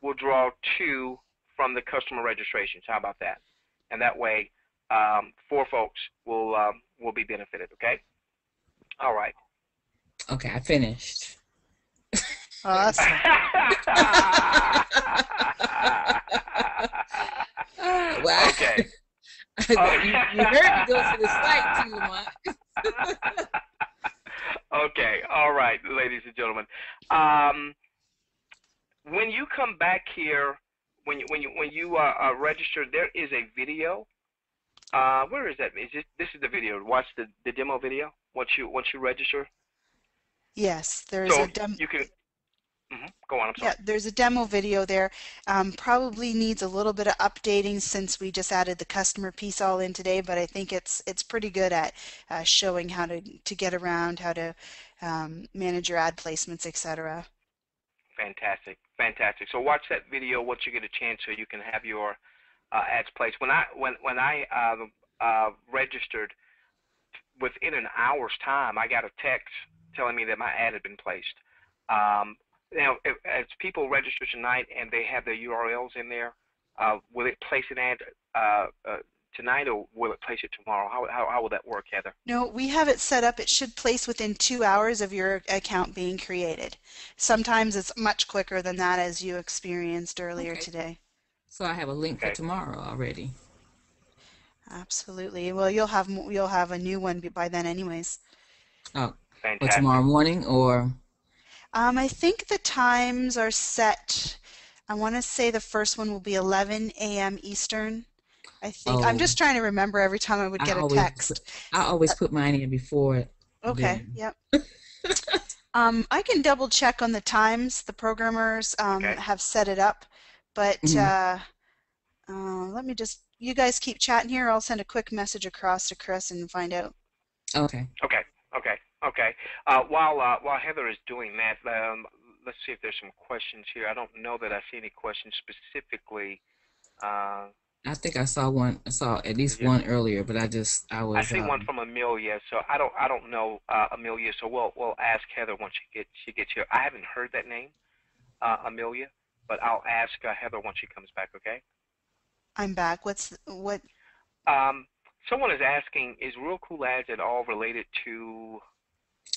We'll draw two from the customer registrations. How about that? And that way, four folks will be benefited. Okay. All right. Okay, I finished. Awesome. Well, Okay. you heard me go to the site too, Lamont. Okay. All right, ladies and gentlemen. When you come back here, when you register, there is a video. Where is that? This is the video? Watch the demo video once you register. Yes, there's So a demo. you can go on. I'm Yeah, sorry. there's a demo video there. Probably needs a little bit of updating since we just added the customer piece all in today, but I think it's pretty good at showing how to get around, how to manage your ad placements, etc. Fantastic, fantastic. So watch that video once you get a chance, so you can have your ads placed. When I registered, within an hour's time, I got a text telling me that my ad had been placed. Now, as people register tonight and they have their URLs in there, will it place an ad tonight, or will it place it tomorrow? How will that work, Heather? No, we have it set up. It should place within 2 hours of your account being created. Sometimes it's much quicker than that, as you experienced earlier Okay, today. so I have a link for Okay, tomorrow already. Absolutely. Well, you'll have a new one by then anyways. Oh, for tomorrow fantastic. morning or I think the times are set. I want to say the first one will be 11 a.m. Eastern. I think. I'm oh, just trying to remember every time I would I get a always put, text. I always Uh, put mine in before okay, then. yep. I can double check on the times. The programmers Okay, have set it up, but Mhm. let me just. You guys keep chatting here. I'll send a quick message across to Chris and find out. Okay. okay, okay, okay. While Heather is doing that, let's see if there's some questions here. I don't know that I see any questions specifically. Uh, I think I saw one. I saw at least yeah. one earlier, but I I was see one from Amelia, so I don't know Amelia, so we'll ask Heather once she gets here. I haven't heard that name, Amelia, but I'll ask Heather once she comes back. Okay. I'm back. What? Um, Someone is asking, is Real Cool Ads at all related to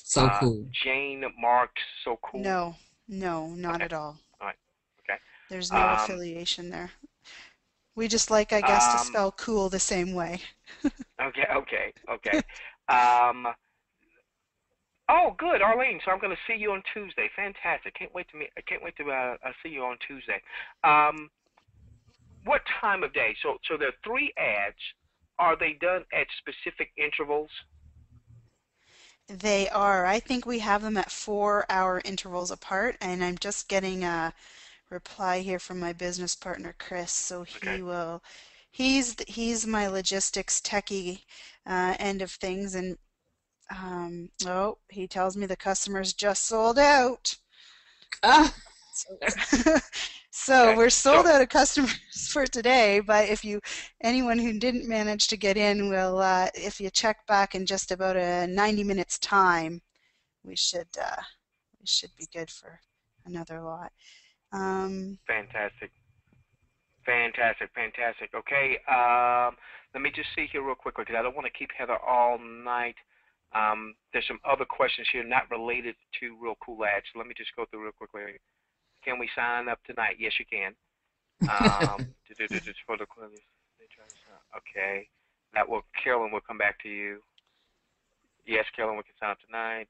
so cool. Jane Marks? So cool. No, no, not Okay. at all. All right. Okay. There's no Um, affiliation there. We just like, I guess, to um, spell cool the same way. okay. Okay. Okay. Um, oh, good, Arlene. So I'm going to see you on Tuesday. Fantastic. Can't wait to see you on Tuesday. Um, what time of day? So there are 3 ads. Are they done at specific intervals? They are. I think we have them at 4-hour intervals apart, and I'm just getting a reply here from my business partner Chris. So Okay. he's my logistics techie end of things, and oh, he tells me the customers just sold out. Ah, So, so Okay. we're So sold out of customers for today, but if you anyone who didn't manage to get in will if you check back in just about a 90 minutes time, we should uh, we should be good for another lot. Um, fantastic. Fantastic, fantastic. Okay, let me just see here real quickly because I don't want to keep Heather all night. There's some other questions here not related to Real Cool Ads. So let me just go through real quickly. Can we sign up tonight? Yes, you can. For the okay, that will Carolyn will come back to you. Yes, Carolyn, we can sign up tonight.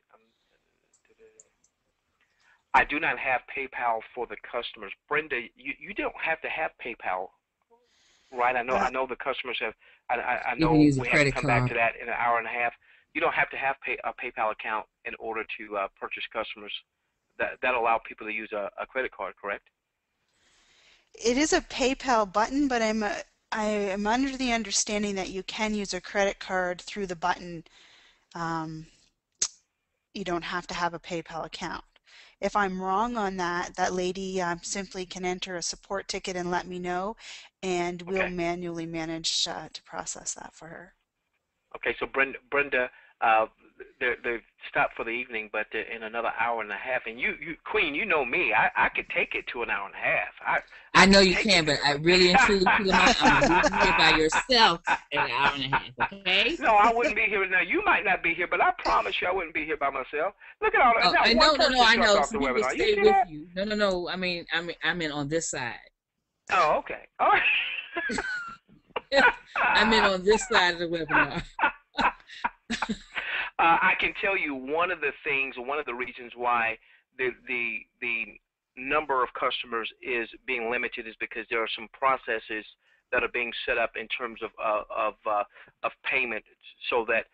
I do not have PayPal for the customers. Brenda, you don't have to have PayPal, right? uh, I know the customers have. I you can know use a we have to credit come back to card. that in an hour and a half. You don't have to have a PayPal account in order to purchase customers. That allow people to use a credit card, correct? it is a PayPal button, but I am under the understanding that you can use a credit card through the button. Um, you don't have to have a PayPal account. If I'm wrong on that, that lady simply can enter a support ticket and let me know, and we'll Okay. manually manage to process that for her. Okay, so Brenda, uh, they've stopped for the evening, but they're in another hour and a half. And Queen, you know me. I could take it to an hour and a half. I I know could you take it can, but I there. really and truly, Piedmont, I'm gonna leave you here by yourself in an hour and a half. Okay? No, I wouldn't be here now. You might not be here, but I promise you, I wouldn't be here by myself. Look at all that. Oh, Not I one know, no, person I dropped know. off the Some people webinar. You stay see with that? you. No, no, no. I mean on this side. Oh, okay. All right. I'm in on this side of the webinar. I can tell you one of the reasons why the number of customers is being limited is because there are some processes that are being set up in terms of payment so that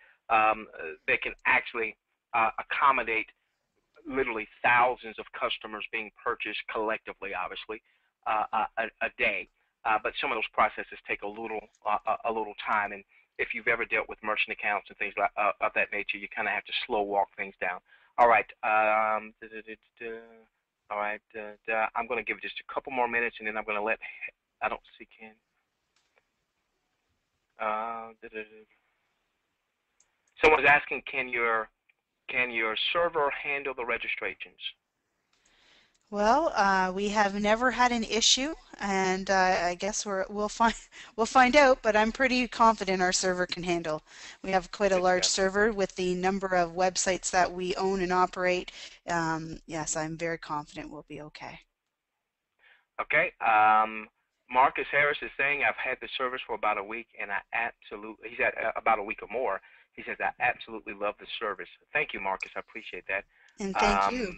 they can actually accommodate literally thousands of customers being purchased collectively, obviously, a day. But some of those processes take a little time, and if you've ever dealt with merchant accounts and things like of that nature, you kind of have to slow walk things down. All right. All right. I'm going to give it just a couple more minutes, and then I'm going to let. I don't see Ken. Someone's asking, can your server handle the registrations? Well, we have never had an issue, and I guess we'll find out. But I'm pretty confident our server can handle. We have quite a Good large stuff. server with the number of websites that we own and operate. Yes, I'm very confident we'll be okay. Okay. Marcus Harris is saying I've had the service for about a week, and he's had about a week or more. He says I absolutely love the service. Thank you, Marcus. I appreciate that. And thank you.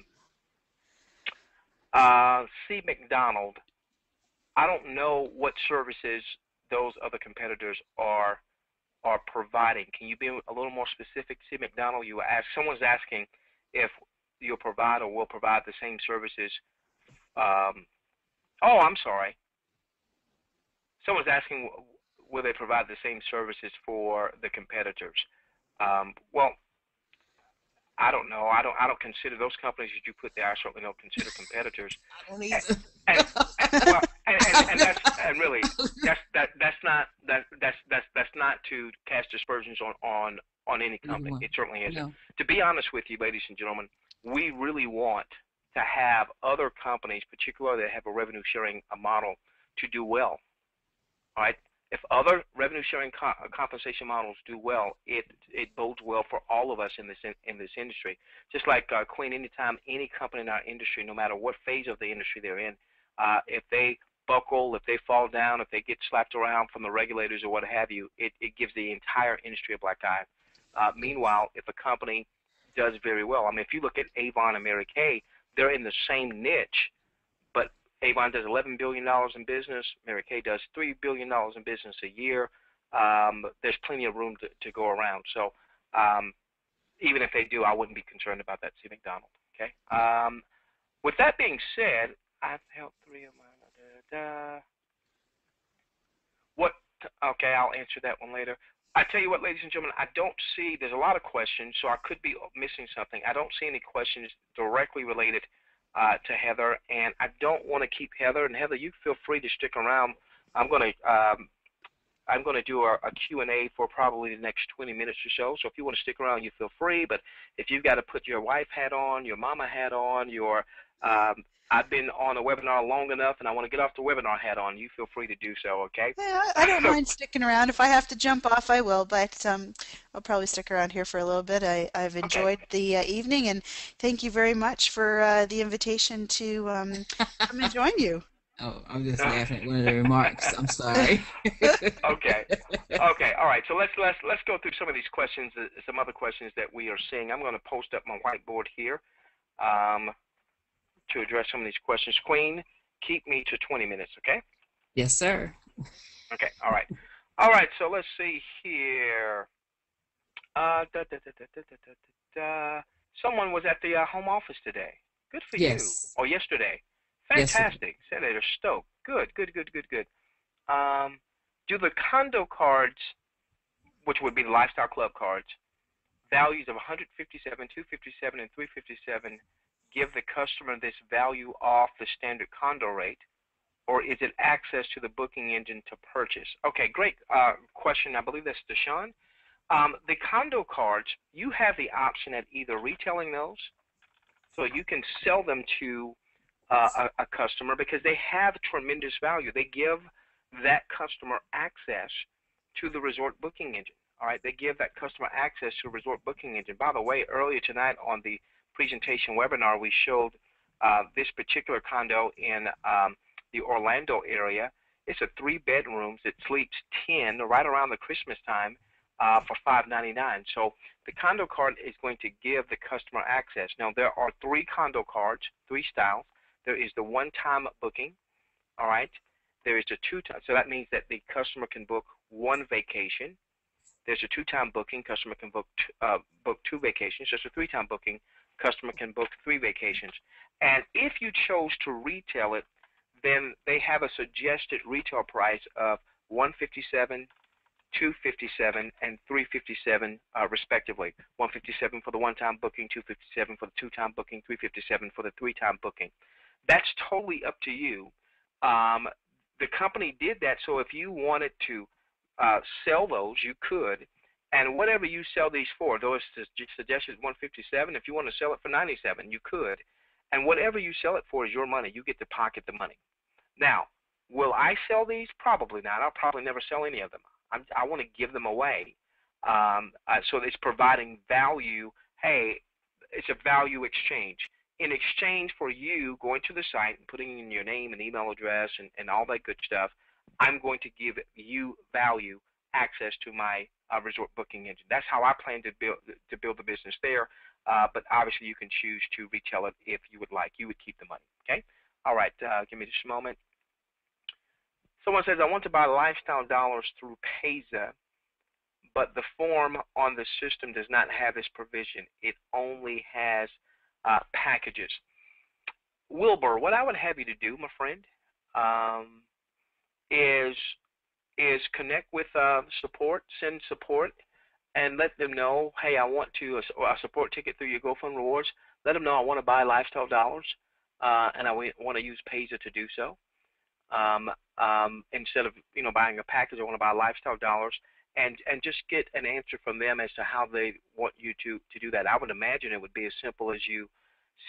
Um, C. McDonald, I don't know what services those other competitors are providing. Can you be a little more specific, C. McDonald? Someone's asking if you'll provide or will provide the same services. Um, oh, I'm sorry. Someone's asking, will they provide the same services for the competitors? Well, I don't know. I don't consider those companies that you put there. I certainly don't consider competitors. I don't And, either. well, and that's and really that's not to cast aspersions on any company. Anyone? It certainly isn't. No. To be honest with you, ladies and gentlemen, we really want to have other companies, particularly that have a revenue sharing model, to do well. All right. If other revenue sharing compensation models do well, it bodes well for all of us in this industry. Just like Queen, anytime any company in our industry, no matter what phase of the industry they're in, if they buckle, if they fall down, if they get slapped around from the regulators or what have you, it gives the entire industry a black eye. Meanwhile, if a company does very well, I mean, if you look at Avon and Mary Kay, they're in the same niche, but Avon does $11 billion in business. Mary Kay does $3 billion in business a year. There's plenty of room to go around. So even if they do, I wouldn't be concerned about that, C. McDonald. Okay. With that being said, I've held 3 of mine. What? Okay, I'll answer that one later. I tell you what, ladies and gentlemen, I don't see. There's a lot of questions, so I could be missing something. I don't see any questions directly related to Heather, and I don't want to keep Heather. And Heather, you feel free to stick around. I'm going to do a Q&A for probably the next 20 minutes or so. So if you want to stick around, you feel free. But if you've got to put your wife hat on, your mama hat on, your I've been on a webinar long enough, and I want to get off the webinar hat on. You feel free to do so, okay? Yeah, I don't mind sticking around. If I have to jump off, I will, but I'll probably stick around here for a little bit. I've Okay. enjoyed the evening, and thank you very much for the invitation to come and join you. Oh, I'm just laughing at one of the remarks. I'm sorry. Okay. Okay. All right. So let's go through some of these questions, some other questions that we are seeing. I'm going to post up my whiteboard here to address some of these questions. Queen, keep me to 20 minutes, okay? Yes, sir. Okay. All right. All right. So let's see here. Someone was at the home office today. Good for you. Yes. Or yesterday. Yes, sir. Fantastic. Said they're stoked. Good. Good. Good. Good. Good. Do the condo cards, which would be the lifestyle club cards, values of 157, 257, and 357, give the customer this value off the standard condo rate, or is it access to the booking engine to purchase? Okay, great question. I believe that's Deshaun. The condo cards, you have the option at either retailing those, so you can sell them to a customer because they have tremendous value. They give that customer access to the resort booking engine. All right, they give that customer access to a resort booking engine. By the way, earlier tonight on the presentation webinar, we showed this particular condo in the Orlando area. It's a 3 bedrooms. It sleeps 10 right around the Christmas time for $599. So the condo card is going to give the customer access. Now there are 3 condo cards, 3 styles. There is the one-time booking. All right. There is a 2-time. So that means that the customer can book 1 vacation. There's a 2-time booking. Customer can book 2 vacations. There's a 3-time booking. Customer can book 3 vacations. And if you chose to retail it, then they have a suggested retail price of $157, $257, and $357 respectively. $157 for the one-time booking, $257 for the 2-time booking, $357 for the 3-time booking. That's totally up to you. The company did that, so if you wanted to sell those, you could. And whatever you sell these for, those suggested $157. If you want to sell it for $97, you could. And whatever you sell it for is your money. You get to pocket the money. Now, will I sell these? Probably not. I'll probably never sell any of them. I want to give them away. So it's providing value. Hey, it's a value exchange. In exchange for you going to the site and putting in your name and email address and all that good stuff, I'm going to give you value, access to my resort booking engine. That's how I plan to build the business there. But obviously, you can choose to retail it if you would like. You would keep the money. Okay. All right. Give me just a moment. Someone says, I want to buy lifestyle dollars through Payza, but the form on the system does not have this provision. It only has packages. Wilbur, what I would have you to do, my friend, is connect with support, send support, and let them know, hey, I want to a support ticket through your GoFund Rewards. Let them know I want to buy lifestyle dollars, and I want to use Payza to do so. Instead of buying a package, I want to buy lifestyle dollars, and just get an answer from them as to how they want you to do that. I would imagine it would be as simple as you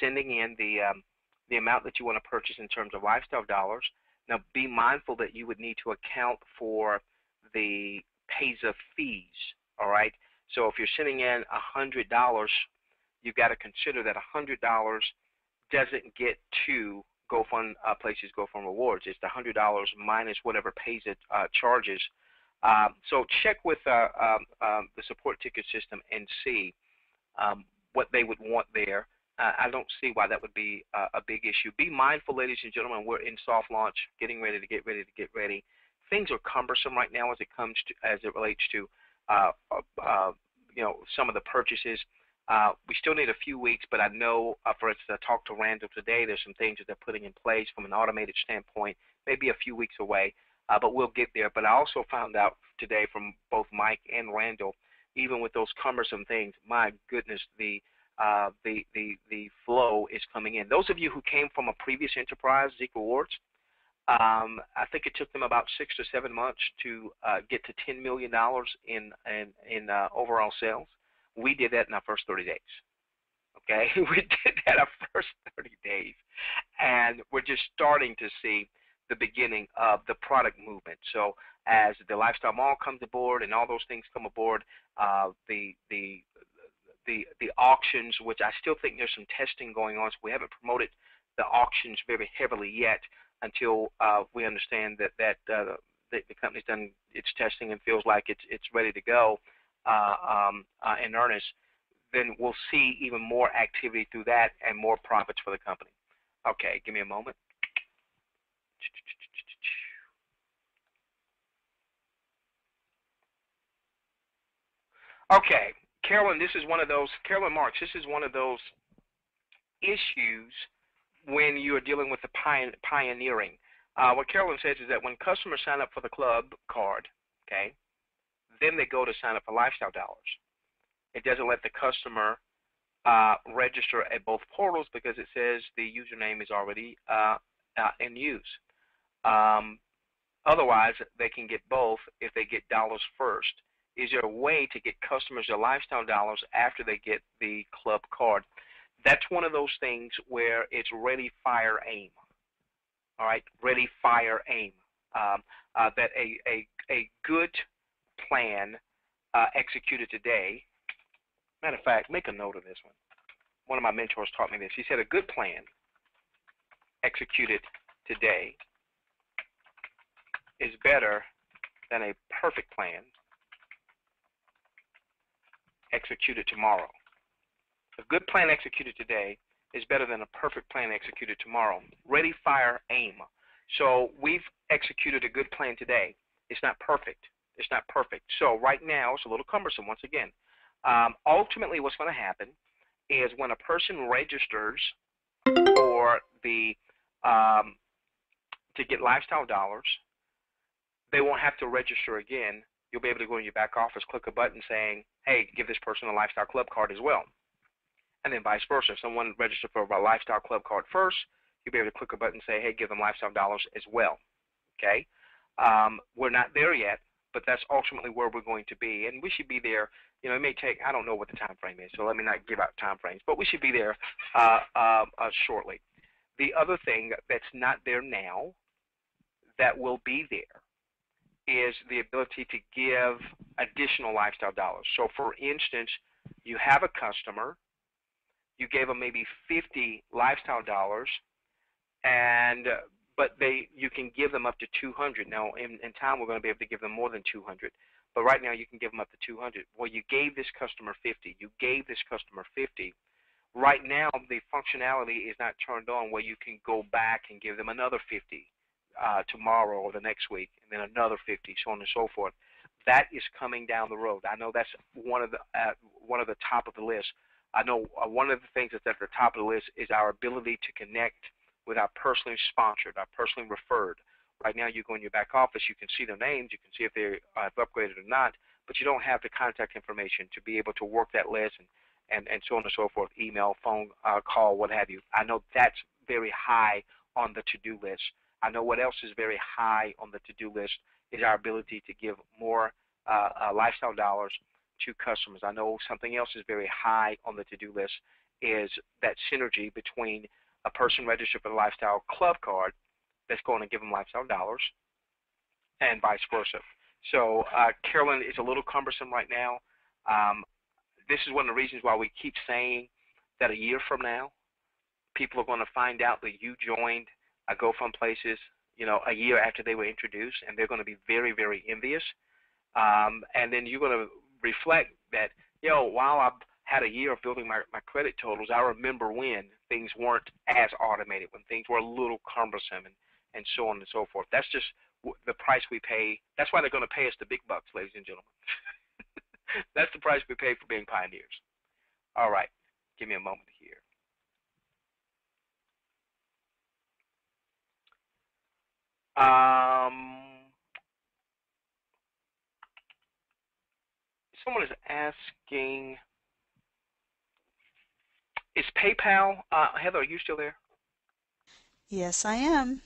sending in the amount that you want to purchase in terms of lifestyle dollars. Now, be mindful that you would need to account for the Payza fees. All right. So if you're sending in $100, you've got to consider that $100 doesn't get to GoFund Places GoFund Rewards. It's the $100 minus whatever Payza charges. So check with the support ticket system and see what they would want there. I don't see why that would be a big issue. Be mindful, ladies and gentlemen. We're in soft launch, getting ready to get ready. Things are cumbersome right now as it relates to uh, some of the purchases. We still need a few weeks, but I know, for instance, I talked to Randall today. There's some things that they're putting in place from an automated standpoint, maybe a few weeks away, but we'll get there. But I also found out today from both Mike and Randall, even with those cumbersome things, my goodness, the flow is coming in. Those of you who came from a previous enterprise, Zeke Rewards, I think it took them about 6 to 7 months to get to $10 million in overall sales. We did that in our first 30 days. Okay, we did that our first 30 days, and we're just starting to see the beginning of the product movement. So as the Lifestyle Mall comes aboard and all those things come aboard, the auctions, which I still think there's some testing going on, so we haven't promoted the auctions very heavily yet until we understand that the company's done its testing and feels like it's ready to go in earnest. Then we'll see even more activity through that and more profits for the company. Okay, give me a moment. Okay, Carolyn, Carolyn Marks, this is one of those issues when you're dealing with the pioneering. What Carolyn says is that when customers sign up for the club card, okay, then they go to sign up for Lifestyle Dollars. It doesn't let the customer register at both portals because it says the username is already in use. Otherwise, they can get both if they get dollars first. Is there a way to get customers their Lifestyle Dollars after they get the club card? That's one of those things where it's ready, fire, aim. All right, ready, fire, aim. That a good plan executed today. Matter of fact, make a note of this one. One of my mentors taught me this. He said a good plan executed today is better than a perfect plan executed tomorrow. A good plan executed today is better than a perfect plan executed tomorrow. Ready, fire, aim. So we've executed a good plan today. It's not perfect. It's not perfect. So right now it's a little cumbersome once again. Ultimately what's going to happen is when a person registers for the to get Lifestyle Dollars, they won't have to register again. You'll be able to go in your back office, click a button saying, hey, give this person a Lifestyle Club card as well. And then vice versa. If someone registered for a Lifestyle Club card first, you'll be able to click a button and say, hey, give them Lifestyle Dollars as well. Okay? We're not there yet, but that's ultimately where we're going to be. And we should be there. You know, it may take, I don't know what the time frame is, so let me not give out time frames, but we should be there shortly. The other thing that's not there now that will be there is the ability to give additional Lifestyle Dollars. So for instance, you have a customer, you gave them maybe 50 Lifestyle Dollars, and but you can give them up to 200. Now in time we're going to be able to give them more than 200, but right now you can give them up to 200. Well, you gave this customer 50. You gave this customer 50. Right now the functionality is not turned on where you can go back and give them another 50. Tomorrow or the next week, and then another 50, so on and so forth. That is coming down the road. I know that's one of the top of the list. I know one of the things that's at the top of the list is our ability to connect with our personally sponsored, our personally referred. Right now, you go in your back office, you can see their names, you can see if they have upgraded or not, but you don't have the contact information to be able to work that list and so on and so forth, email, phone, call, what have you. I know that's very high on the to-do list. I know what else is very high on the to-do list is our ability to give more Lifestyle Dollars to customers. I know something else is very high on the to-do list is that synergy between a person registered for the Lifestyle Club card that's going to give them Lifestyle Dollars and vice versa. So Carolyn is a little cumbersome right now. This is one of the reasons why we keep saying that a year from now, people are going to find out that you joined Go From Places, you know, a year after they were introduced, and they're going to be very, very envious. And then you're going to reflect that, while had a year of building my credit totals. I remember when things weren't as automated, when things were a little cumbersome, and so on and so forth. That's just the price we pay. That's why they're going to pay us the big bucks, ladies and gentlemen. That's the price we pay for being pioneers. All right, give me a moment here. Someone is asking, is PayPal, Heather, are you still there? Yes, I am.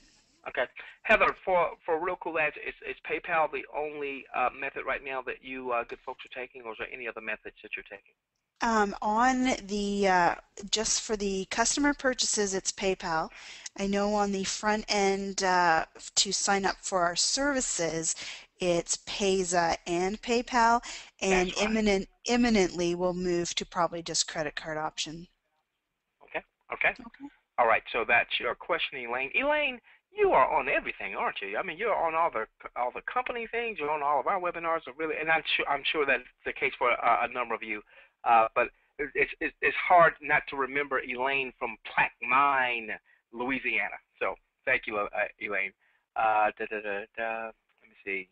Okay. Heather, for RealKuleAds, is PayPal the only method right now that you good folks are taking, or is there any other methods that you're taking? On the just for the customer purchases, it's PayPal. I know on the front end to sign up for our services, it's Payza and PayPal, and That's right. imminently we'll move to probably just credit card option. Okay. Okay. Okay. All right. So that's your question, Elaine. Elaine, you are on everything, aren't you? I mean, you're on all the company things. You're on all of our webinars, really, and I'm sure that's the case for a number of you. But it's hard not to remember Elaine from Plaquemine, Louisiana. So thank you, Elaine. Let me see.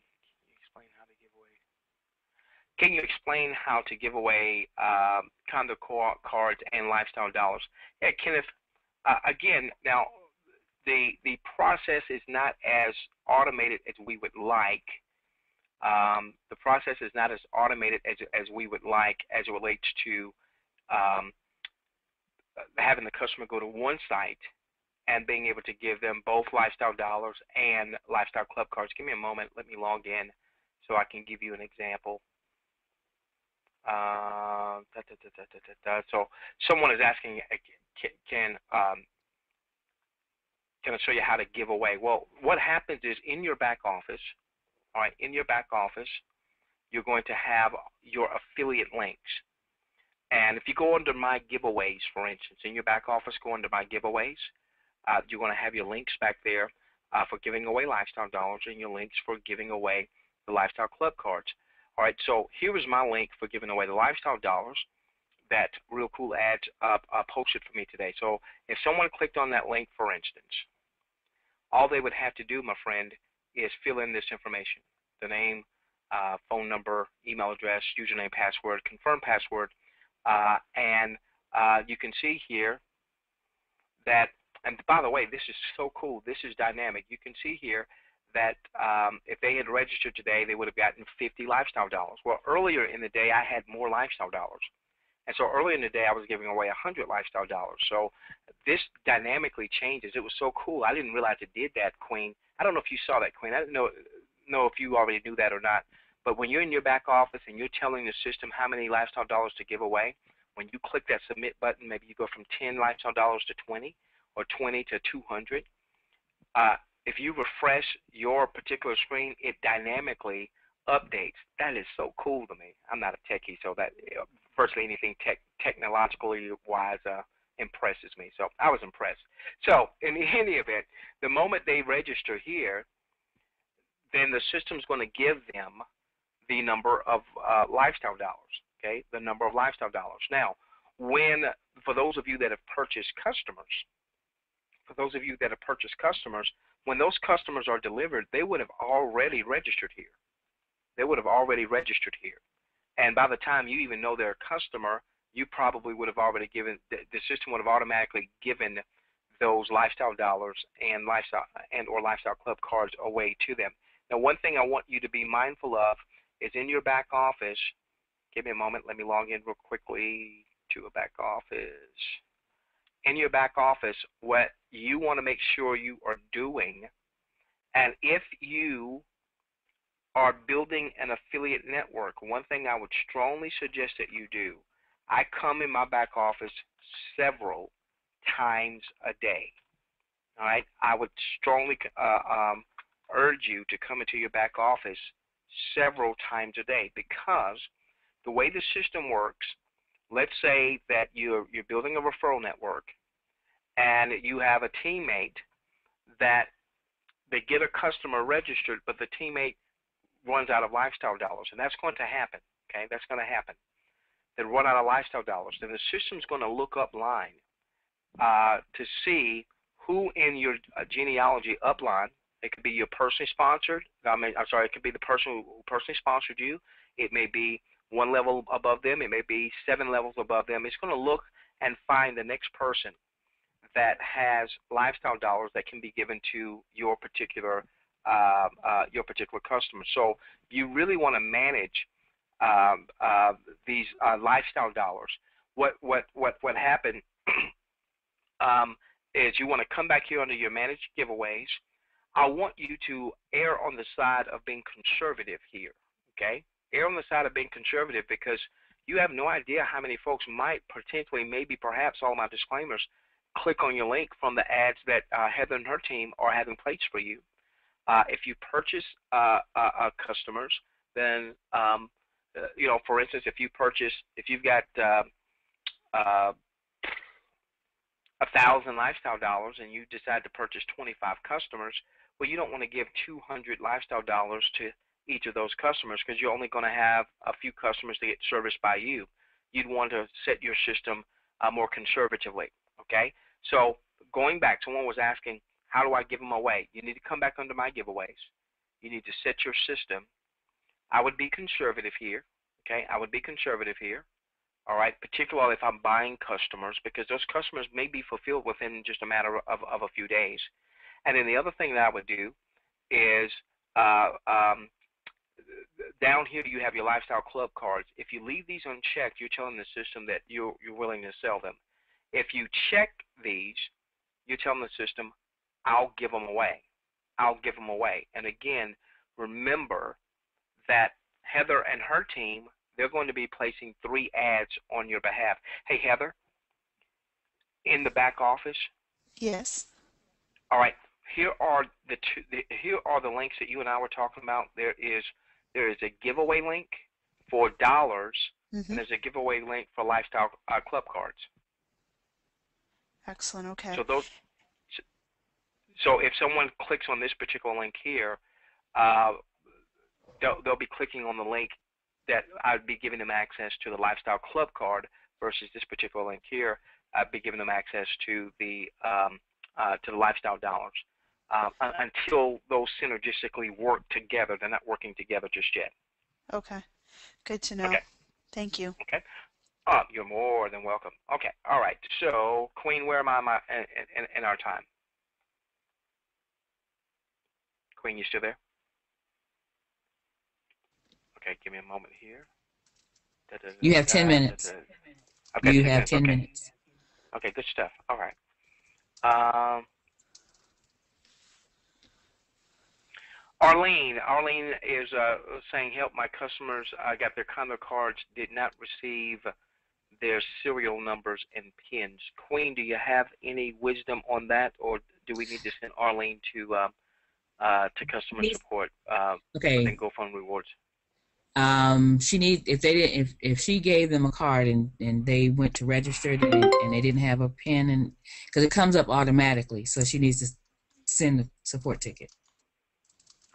Can you explain how to give away condo cards and lifestyle dollars? Yeah, Kenneth. Again, now the process is not as automated as we would like. The process is not as automated as we would like as it relates to um, having the customer go to one site and being able to give them both lifestyle dollars and lifestyle club cards. Give me a moment. Let me log in so I can give you an example. So someone is asking, can I show you how to give away? Well, what happens is in your back office, all right, in your back office, you're going to have your affiliate links. And if you go under My Giveaways, for instance, in your back office, go under My Giveaways, you're going to have your links back there for giving away lifestyle dollars and your links for giving away the lifestyle club cards. All right, so here is my link for giving away the lifestyle dollars that RealKuleAds posted for me today. So if someone clicked on that link, for instance, all they would have to do, my friend, is fill in this information: the name, phone number, email address, username, password, confirm password, and you can see here that, and by the way, this is so cool. This is dynamic. You can see here that if they had registered today, they would have gotten 50 lifestyle dollars. Well, earlier in the day, I had more lifestyle dollars. And so earlier in the day, I was giving away 100 lifestyle dollars. So this dynamically changes. It was so cool. I didn't realize it did that, Queen. I don't know if you saw that, Queen. I didn't know if you already knew that or not. But when you're in your back office and you're telling the system how many lifestyle dollars to give away, when you click that submit button, maybe you go from 10 lifestyle dollars to 20 or 20 to 200. If you refresh your particular screen, it dynamically updates. That is so cool to me. I'm not a techie, so that virtually anything technologically wise impresses me. So I was impressed. So in any event, the moment they register here, then the system's going to give them the number of lifestyle dollars. Okay, the number of lifestyle dollars. Now, for those of you that have purchased customers, when those customers are delivered, they would have already registered here. And by the time you even know they're a customer, you probably would have already given, the system would have automatically given those lifestyle dollars and or lifestyle club cards away to them. Now, one thing I want you to be mindful of is in your back office. Give me a moment. Let me log in real quickly to a back office. In your back office, what you want to make sure you are doing, and if you are building an affiliate network, one thing I would strongly suggest that you do, I come in my back office several times a day. All right, I would strongly urge you to come into your back office several times a day, because the way the system works, let's say that you're building a referral network and you have a teammate that they get a customer registered, but the teammate runs out of lifestyle dollars, and that's going to happen. Okay, that's going to happen. that run out of lifestyle dollars, then the system's going to look up line to see who in your genealogy upline. It could be your personally sponsored. It could be the person who personally sponsored you. It may be one level above them. It may be 7 levels above them. It's going to look and find the next person that has lifestyle dollars that can be given to your particular customer. So you really want to manage these lifestyle dollars. What happened is you want to come back here under your managed giveaways. I want you to err on the side of being conservative here, okay? Err on the side of being conservative because you have no idea how many folks might potentially, maybe, perhaps, all my disclaimers, click on your link from the ads that Heather and her team are having placed for you. If you purchase customers, then, for instance, if you've got 1,000 lifestyle dollars and you decide to purchase 25 customers, well, you don't want to give 200 lifestyle dollars to each of those customers because you're only going to have a few customers to get serviced by you. You'd want to set your system more conservatively, okay? So going back, someone was asking, how do I give them away? You need to come back under my giveaways. You need to set your system. I would be conservative here, okay? I would be conservative here. All right, particularly if I'm buying customers, because those customers may be fulfilled within just a matter of a few days. And then the other thing that I would do is down here you have your lifestyle club cards. If you leave these unchecked, you're telling the system that you're willing to sell them. If you check these, you're telling the system, I'll give them away. I'll give them away. And again, remember that Heather and her team, they're going to be placing 3 ads on your behalf. Hey, Heather, in the back office. Yes. All right. Here are the links that you and I were talking about. There is a giveaway link for dollars, and there's a giveaway link for lifestyle club cards. Excellent. Okay. So if someone clicks on this particular link here, they'll be clicking on the link that I'd be giving them access to the lifestyle club card versus this particular link here. I'd be giving them access to the lifestyle dollars until those synergistically work together. They're not working together just yet. Okay. Good to know. Okay. Thank you. Okay. You're more than welcome. Okay. All right. So, Queen, where am I in our time? Queen, you still there? Okay, give me a moment here. You have 10 minutes. Okay, you have 10 minutes. Okay, good stuff. All right. Arlene is saying, help, my customers got their condo cards, did not receive their serial numbers and pins. Queen, do you have any wisdom on that, or do we need to send Arlene to customer support within GoFund Rewards? She needs, if she gave them a card and they went to register it and they didn't have a pin, and because it comes up automatically, so she needs to send a support ticket.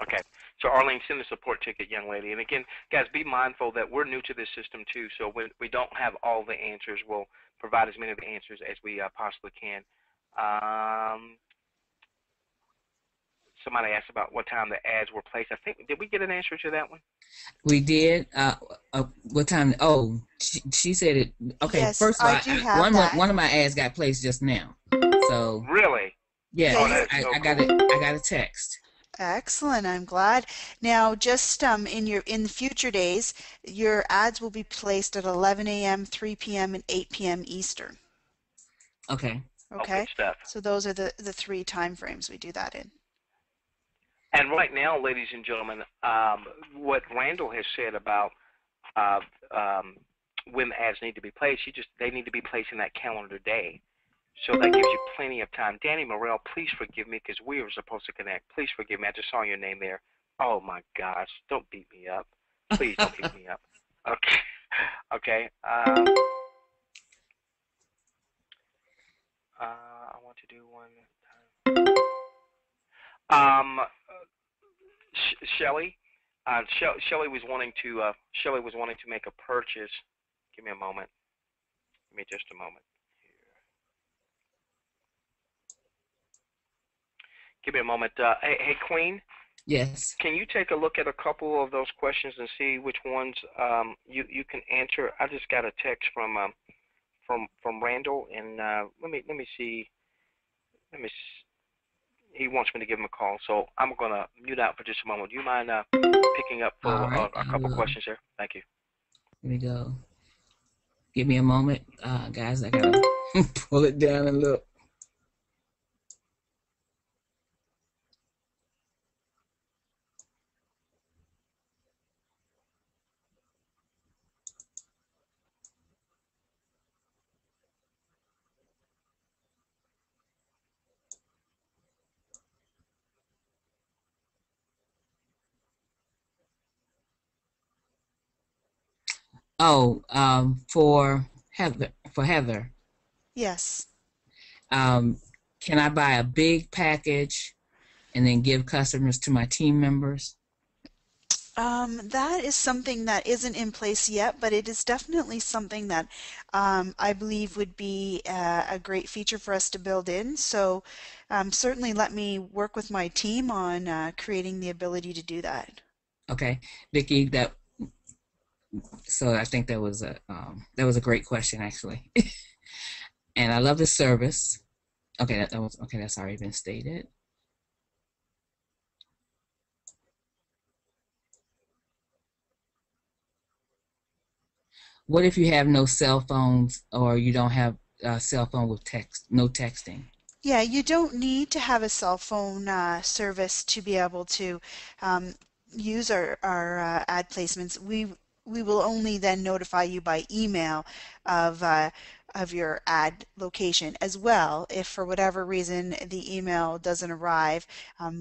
Okay, so Arlene, send a support ticket, young lady. And again, guys, be mindful that we're new to this system too, so when we don't have all the answers, we'll provide as many of the answers as we possibly can. Somebody asked about what time the ads were placed. I think, did we get an answer to that one? We did. What time? Oh, she said it. Okay, yes, first of all, I do have one of my ads got placed just now. So really? Yeah, I got it. I got a text. Excellent. I'm glad. Now, just in the future days, your ads will be placed at 11 a.m., 3 p.m., and 8 p.m. Eastern. Okay. Okay. Good stuff. So those are the 3 time frames we do that in. And right now, ladies and gentlemen, what Randall has said about when the ads need to be placed, they need to be placed in that calendar day. So that gives you plenty of time. Danny Morrell, please forgive me because we were supposed to connect. Please forgive me. I just saw your name there. Oh, my gosh. Don't beat me up. Please don't beat me up. Okay. Okay. I want to do one time. Shelly was wanting to make a purchase. Give me a moment. Give me just a moment. Give me a moment. Hey, Queen, Yes. can you take a look at a couple of those questions and see which ones you can answer? I just got a text from Randall, and let me see. Let me. He wants me to give him a call, so I'm gonna mute out for just a moment. Do you mind picking up for All right. a I couple will. questions here? Thank you. Here we go. Give me a moment, guys. I gotta pull it down and look. Oh, for Heather, Yes. um, can I buy a big package and then give customers to my team members? That is something that isn't in place yet, but it is definitely something that I believe would be a great feature for us to build in. So certainly let me work with my team on creating the ability to do that. Okay, Vicky, so I think that was a great question actually, and I love the service. Okay, that was okay. That's already been stated. What if you have no cell phones or you don't have a cell phone with no texting? Yeah, you don't need to have a cell phone service to be able to um, use our ad placements. We will only then notify you by email of of your ad location as well. If for whatever reason the email doesn't arrive,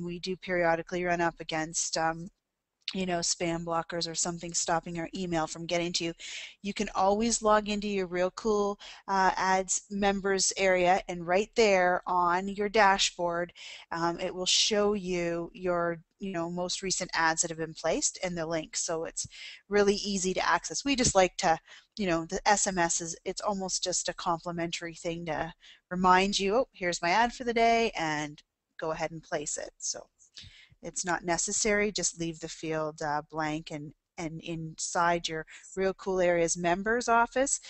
we do periodically run up against spam blockers or something stopping our email from getting to you. You can always log into your Real Cool Ads members area, and right there on your dashboard, it will show you your most recent ads that have been placed and the link. So it's really easy to access. We just like to, the SMS is it's almost just a complimentary thing to remind you, oh, here's my ad for the day, and go ahead and place it. So it's not necessary. Just leave the field blank, and inside your Real Cool Areas members office,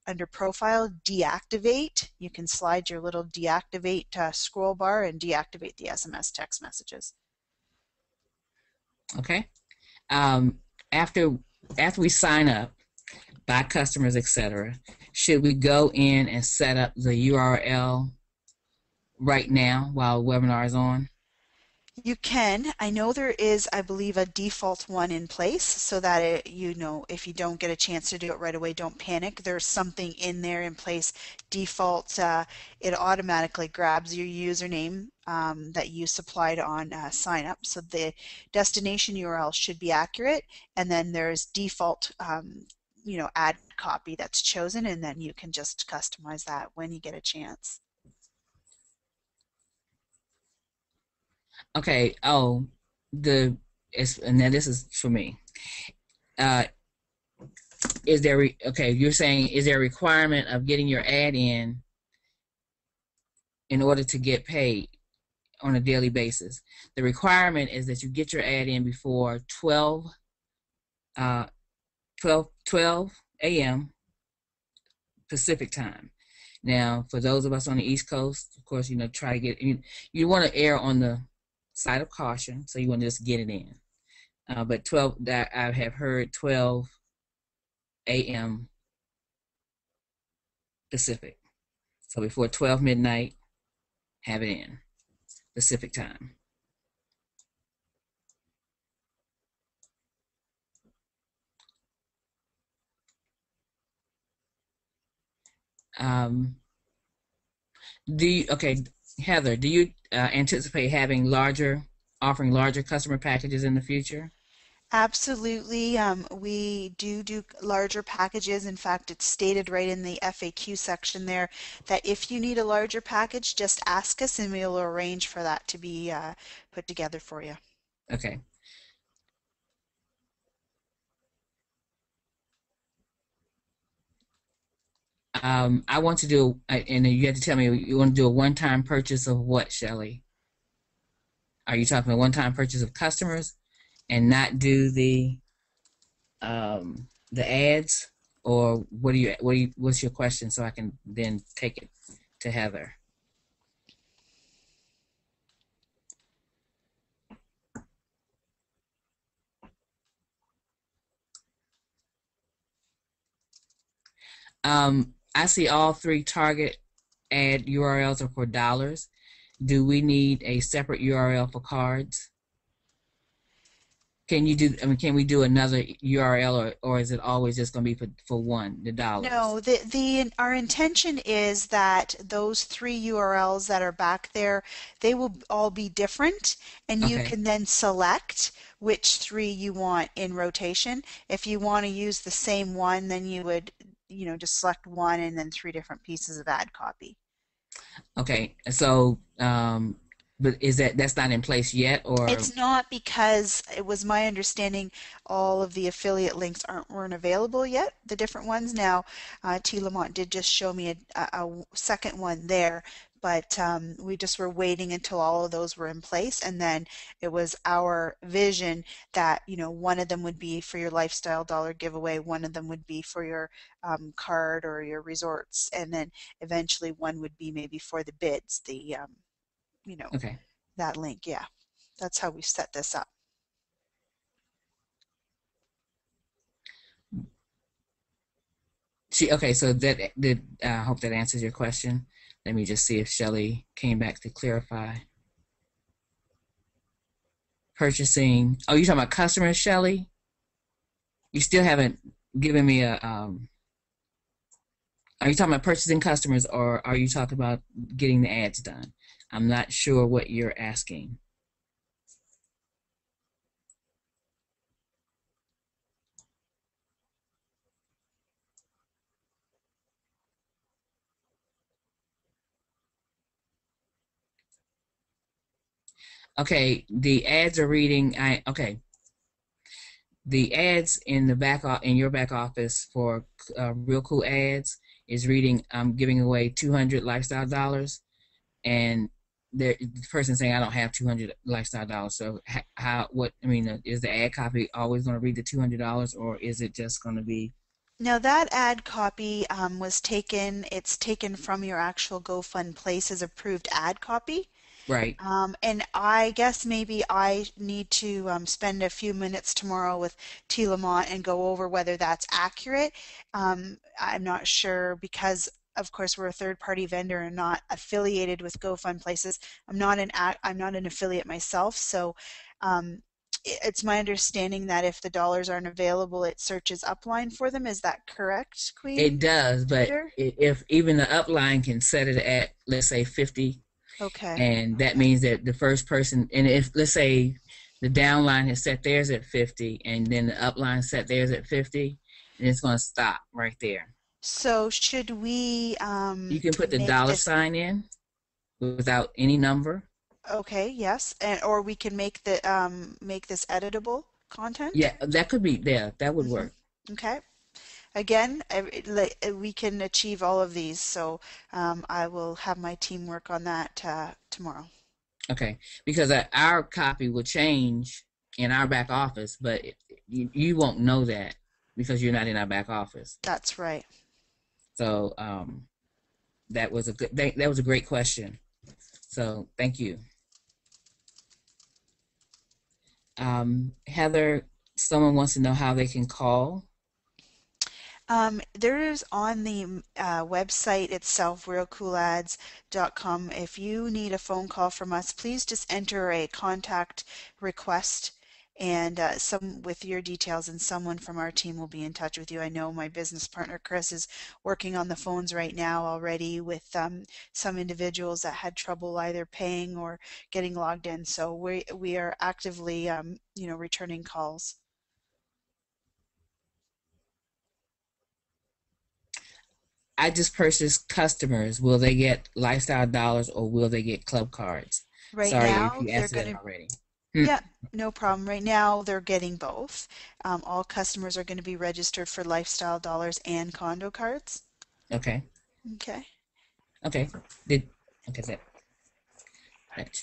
under profile, deactivate. You can slide your little deactivate scroll bar and deactivate the SMS text messages. Okay. Um, after after we sign up, by customers, etc., should we go in and set up the URL right now while the webinar is on? You can. I know there is, I believe, a default one in place so that if you don't get a chance to do it right away, don't panic. There's something in there in place. Default, it automatically grabs your username that you supplied on sign up. So the destination URL should be accurate, and then there's default, ad copy that's chosen, and then you can just customize that when you get a chance. Okay. Oh, and then this is for me. Uh, okay? You're saying is there a requirement of getting your ad in order to get paid on a daily basis? The requirement is that you get your ad in before uh, 12 a.m. Pacific time. Now, for those of us on the East Coast, of course, try to you want to err on the side of caution, so you want to just get it in. But 12, that I have heard 12 a.m. Pacific. So before 12 midnight, have it in Pacific time. Um, okay, Heather, do you anticipate offering larger customer packages in the future? Absolutely. We do larger packages. In fact, it's stated right in the FAQ section there that if you need a larger package, just ask us and we'll arrange for that to be put together for you. Okay. I want to do, and you have to tell me, you want to do a one-time purchase of what, Shelley? Are you talking a one-time purchase of customers and not do the ads, or what's your question so I can then take it to Heather? I see all three target ad URLs are for dollars. Do we need a separate URL for cards? Can you do, I mean, can we do another URL, or is it always just going to be for one, the dollars? No, the our intention is that those three URLs that are back there, they will all be different, and you Okay. can then select which three you want in rotation. If you want to use the same one, then you would, just select one and then three different pieces of ad copy. Okay. So, but that's not in place yet, or It's not because it was my understanding all of the affiliate links weren't available yet, the different ones. Now, T. Lamont did just show me a second one there, but we just were waiting until all of those were in place, and then it was our vision that, one of them would be for your lifestyle dollar giveaway, one of them would be for your card or your resorts, and then eventually one would be maybe for the bids, you know, okay. that link. Yeah. That's how we set this up. Okay, so that did I hope that answers your question. Let me just see if Shelley came back to clarify. Purchasing. Oh, you talking about customers, Shelley? You still haven't given me a are you talking about purchasing customers, or are you talking about getting the ads done? I'm not sure what you're asking. Okay, the ads are reading. Okay, the ads in in your back office for Real Cool Ads is reading. I'm giving away 200 lifestyle dollars, and the person saying I don't have 200 lifestyle dollars. So how what I mean is the ad copy always going to read the $200, or is it just going to be Now that ad copy it's taken from your actual GoFund Places approved ad copy. right? And I guess maybe I need to spend a few minutes tomorrow with T. Lamont and go over whether that's accurate. I'm not sure because, of course, we're a third-party vendor and not affiliated with GoFund Places. I'm not an affiliate myself, so um, it's my understanding that if the dollars aren't available, it searches upline for them. Is that correct, It Queen does, but Peter? if even the upline can set it at, let's say, 50, Okay. and that Okay. means that the first person, and if let's say the downline has set theirs at 50, and then the upline set theirs at 50, and it's going to stop right there. So should we You can put the make dollar this sign in without any number. okay? Yes, and or we can make this editable content. Yeah, that could be there. That would hmm work. Okay. Again, we can achieve all of these, so I will have my team work on that tomorrow. Okay, because our copy will change in our back office, but you won't know that because you're not in our back office. That's right. So that was a great question. So thank you, Heather. Someone wants to know how they can call. There is on the website itself, realcoolads.com. If you need a phone call from us, please just enter a contact request and some with your details, and someone from our team will be in touch with you. I know my business partner Chris is working on the phones right now already with some individuals that had trouble either paying or getting logged in. So we are actively returning calls. I just purchased customers. Will they get lifestyle dollars or will they get club cards? Right Sorry if now, you they're answered going that to already. Hmm. Yeah, no problem. Right now, they're getting both. All customers are going to be registered for lifestyle dollars and condo cards. Okay. Okay. Okay. Did okay that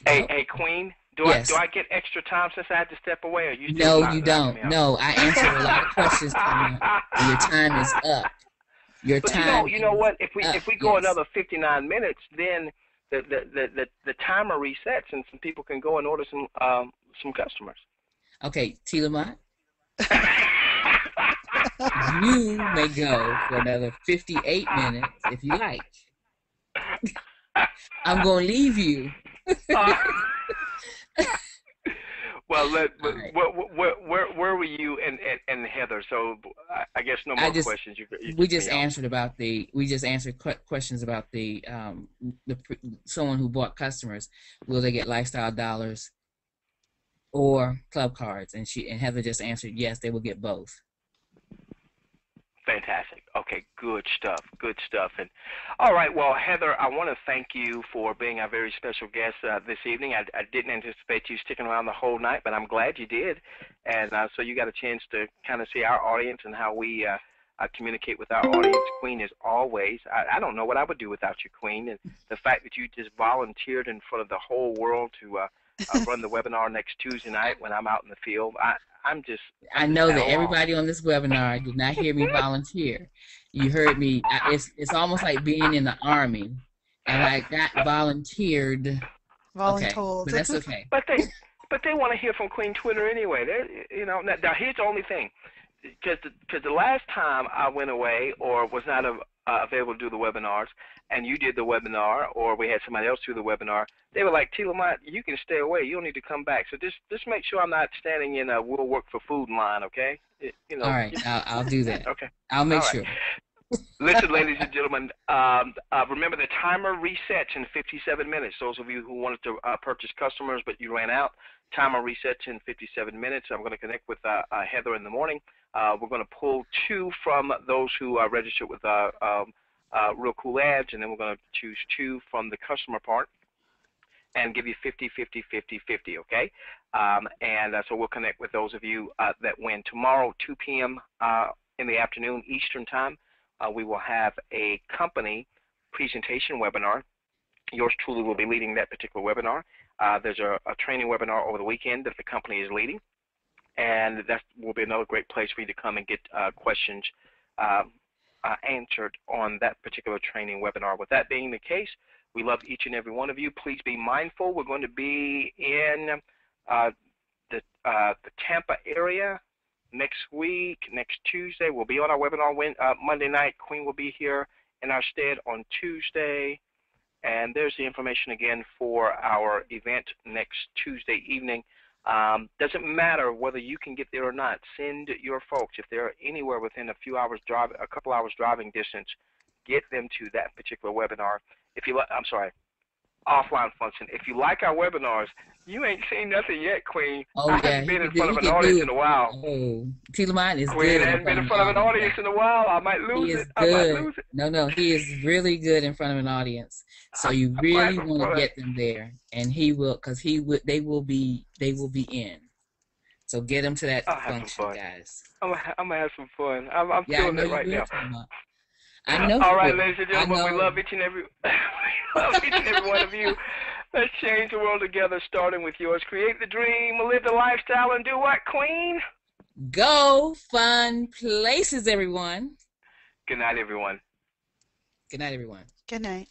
Hey, help? hey, Queen. Do Yes. I get extra time since I had to step away, or are you still No, you knocking don't. me out? No, I answered a lot of questions, Tina, and your time is up. Your But time you know is what? up. If we go Yes. another 59 minutes, then the timer resets and some people can go and order some customers. Okay, Tilamat, you may go for another 58 minutes if you like. I'm going to leave you. Uh, well, All right. where were you and Heather? So I guess no I more just questions. You we kicked just me off. answered about the we just answered questions about the someone who bought customers. Will they get lifestyle dollars or club cards? And Heather just answered yes, they will get both. Fantastic. Okay, good stuff. Good stuff. And all right, well, Heather, I want to thank you for being our very special guest this evening. I didn't anticipate you sticking around the whole night, but I'm glad you did. And so you got a chance to kind of see our audience and how we communicate with our audience. Queen, as always, I don't know what I would do without you, Queen. And the fact that you just volunteered in front of the whole world to run the webinar next Tuesday night when I'm out in the field, I'm just I I'm just know at that a loss. everybody on this webinar did not hear me volunteer. You heard me. It's almost like being in the army, and I got volunteered. Okay, Voluntold. but that's okay. But they want to hear from Queen Twitter anyway. Now here's the only thing, because the last time I went away or was not available to do the webinars, and you did the webinar, or we had somebody else do the webinar, they were like, "T. Lamont, you can stay away. You don't need to come back." So just make sure I'm not standing in a "we'll work for food" line, okay? All right, I'll do that. Okay. I'll make All right. sure. Listen, ladies and gentlemen, remember the timer resets in 57 minutes. Those of you who wanted to purchase customers but you ran out, timer resets in 57 minutes. I'm going to connect with Heather in the morning. We're going to pull 2 from those who are registered with Real Cool Ads, and then we're going to choose 2 from the customer part and give you 50, 50, 50, 50, okay? So we'll connect with those of you that win. Tomorrow, 2 p.m. In the afternoon Eastern Time, we will have a company presentation webinar. Yours truly will be leading that particular webinar. There's a training webinar over the weekend that the company is leading, and that will be another great place for you to come and get questions answered on that particular training webinar. With that being the case, we love each and every one of you. Please be mindful. We're going to be in the Tampa area next week, next Tuesday. We'll be on our webinar Monday night. Queen will be here in our stead on Tuesday. And there's the information again for our event next Tuesday evening. Doesn't matter whether you can get there or not. Send your folks. If they're anywhere within a couple hours driving distance, get them to that particular webinar. Offline function. If you like our webinars, you ain't seen nothing yet, Queen. Oh I yeah, haven't been in front of an audience in a while. Oh, Tilamont is Queen, good I in haven't been front of in an front of an audience. audience in a while. I might He lose is it. I might good. lose it. No, he is really good in front of an audience. So you I'm really having want to fun. get them there, and he will, because they will be in. So get them to that I'll have some function, fun. guys. I'm gonna have some fun. I'm Yeah, I feeling know it you right will, now. Tilamont. I know All you right, will. ladies and I gentlemen, we know. love each and every we love each and every one of you. Let's change the world together, starting with yours. Create the dream, live the lifestyle, and do what, Queen? Go fun places, everyone. Good night, everyone. Good night, everyone. Good night.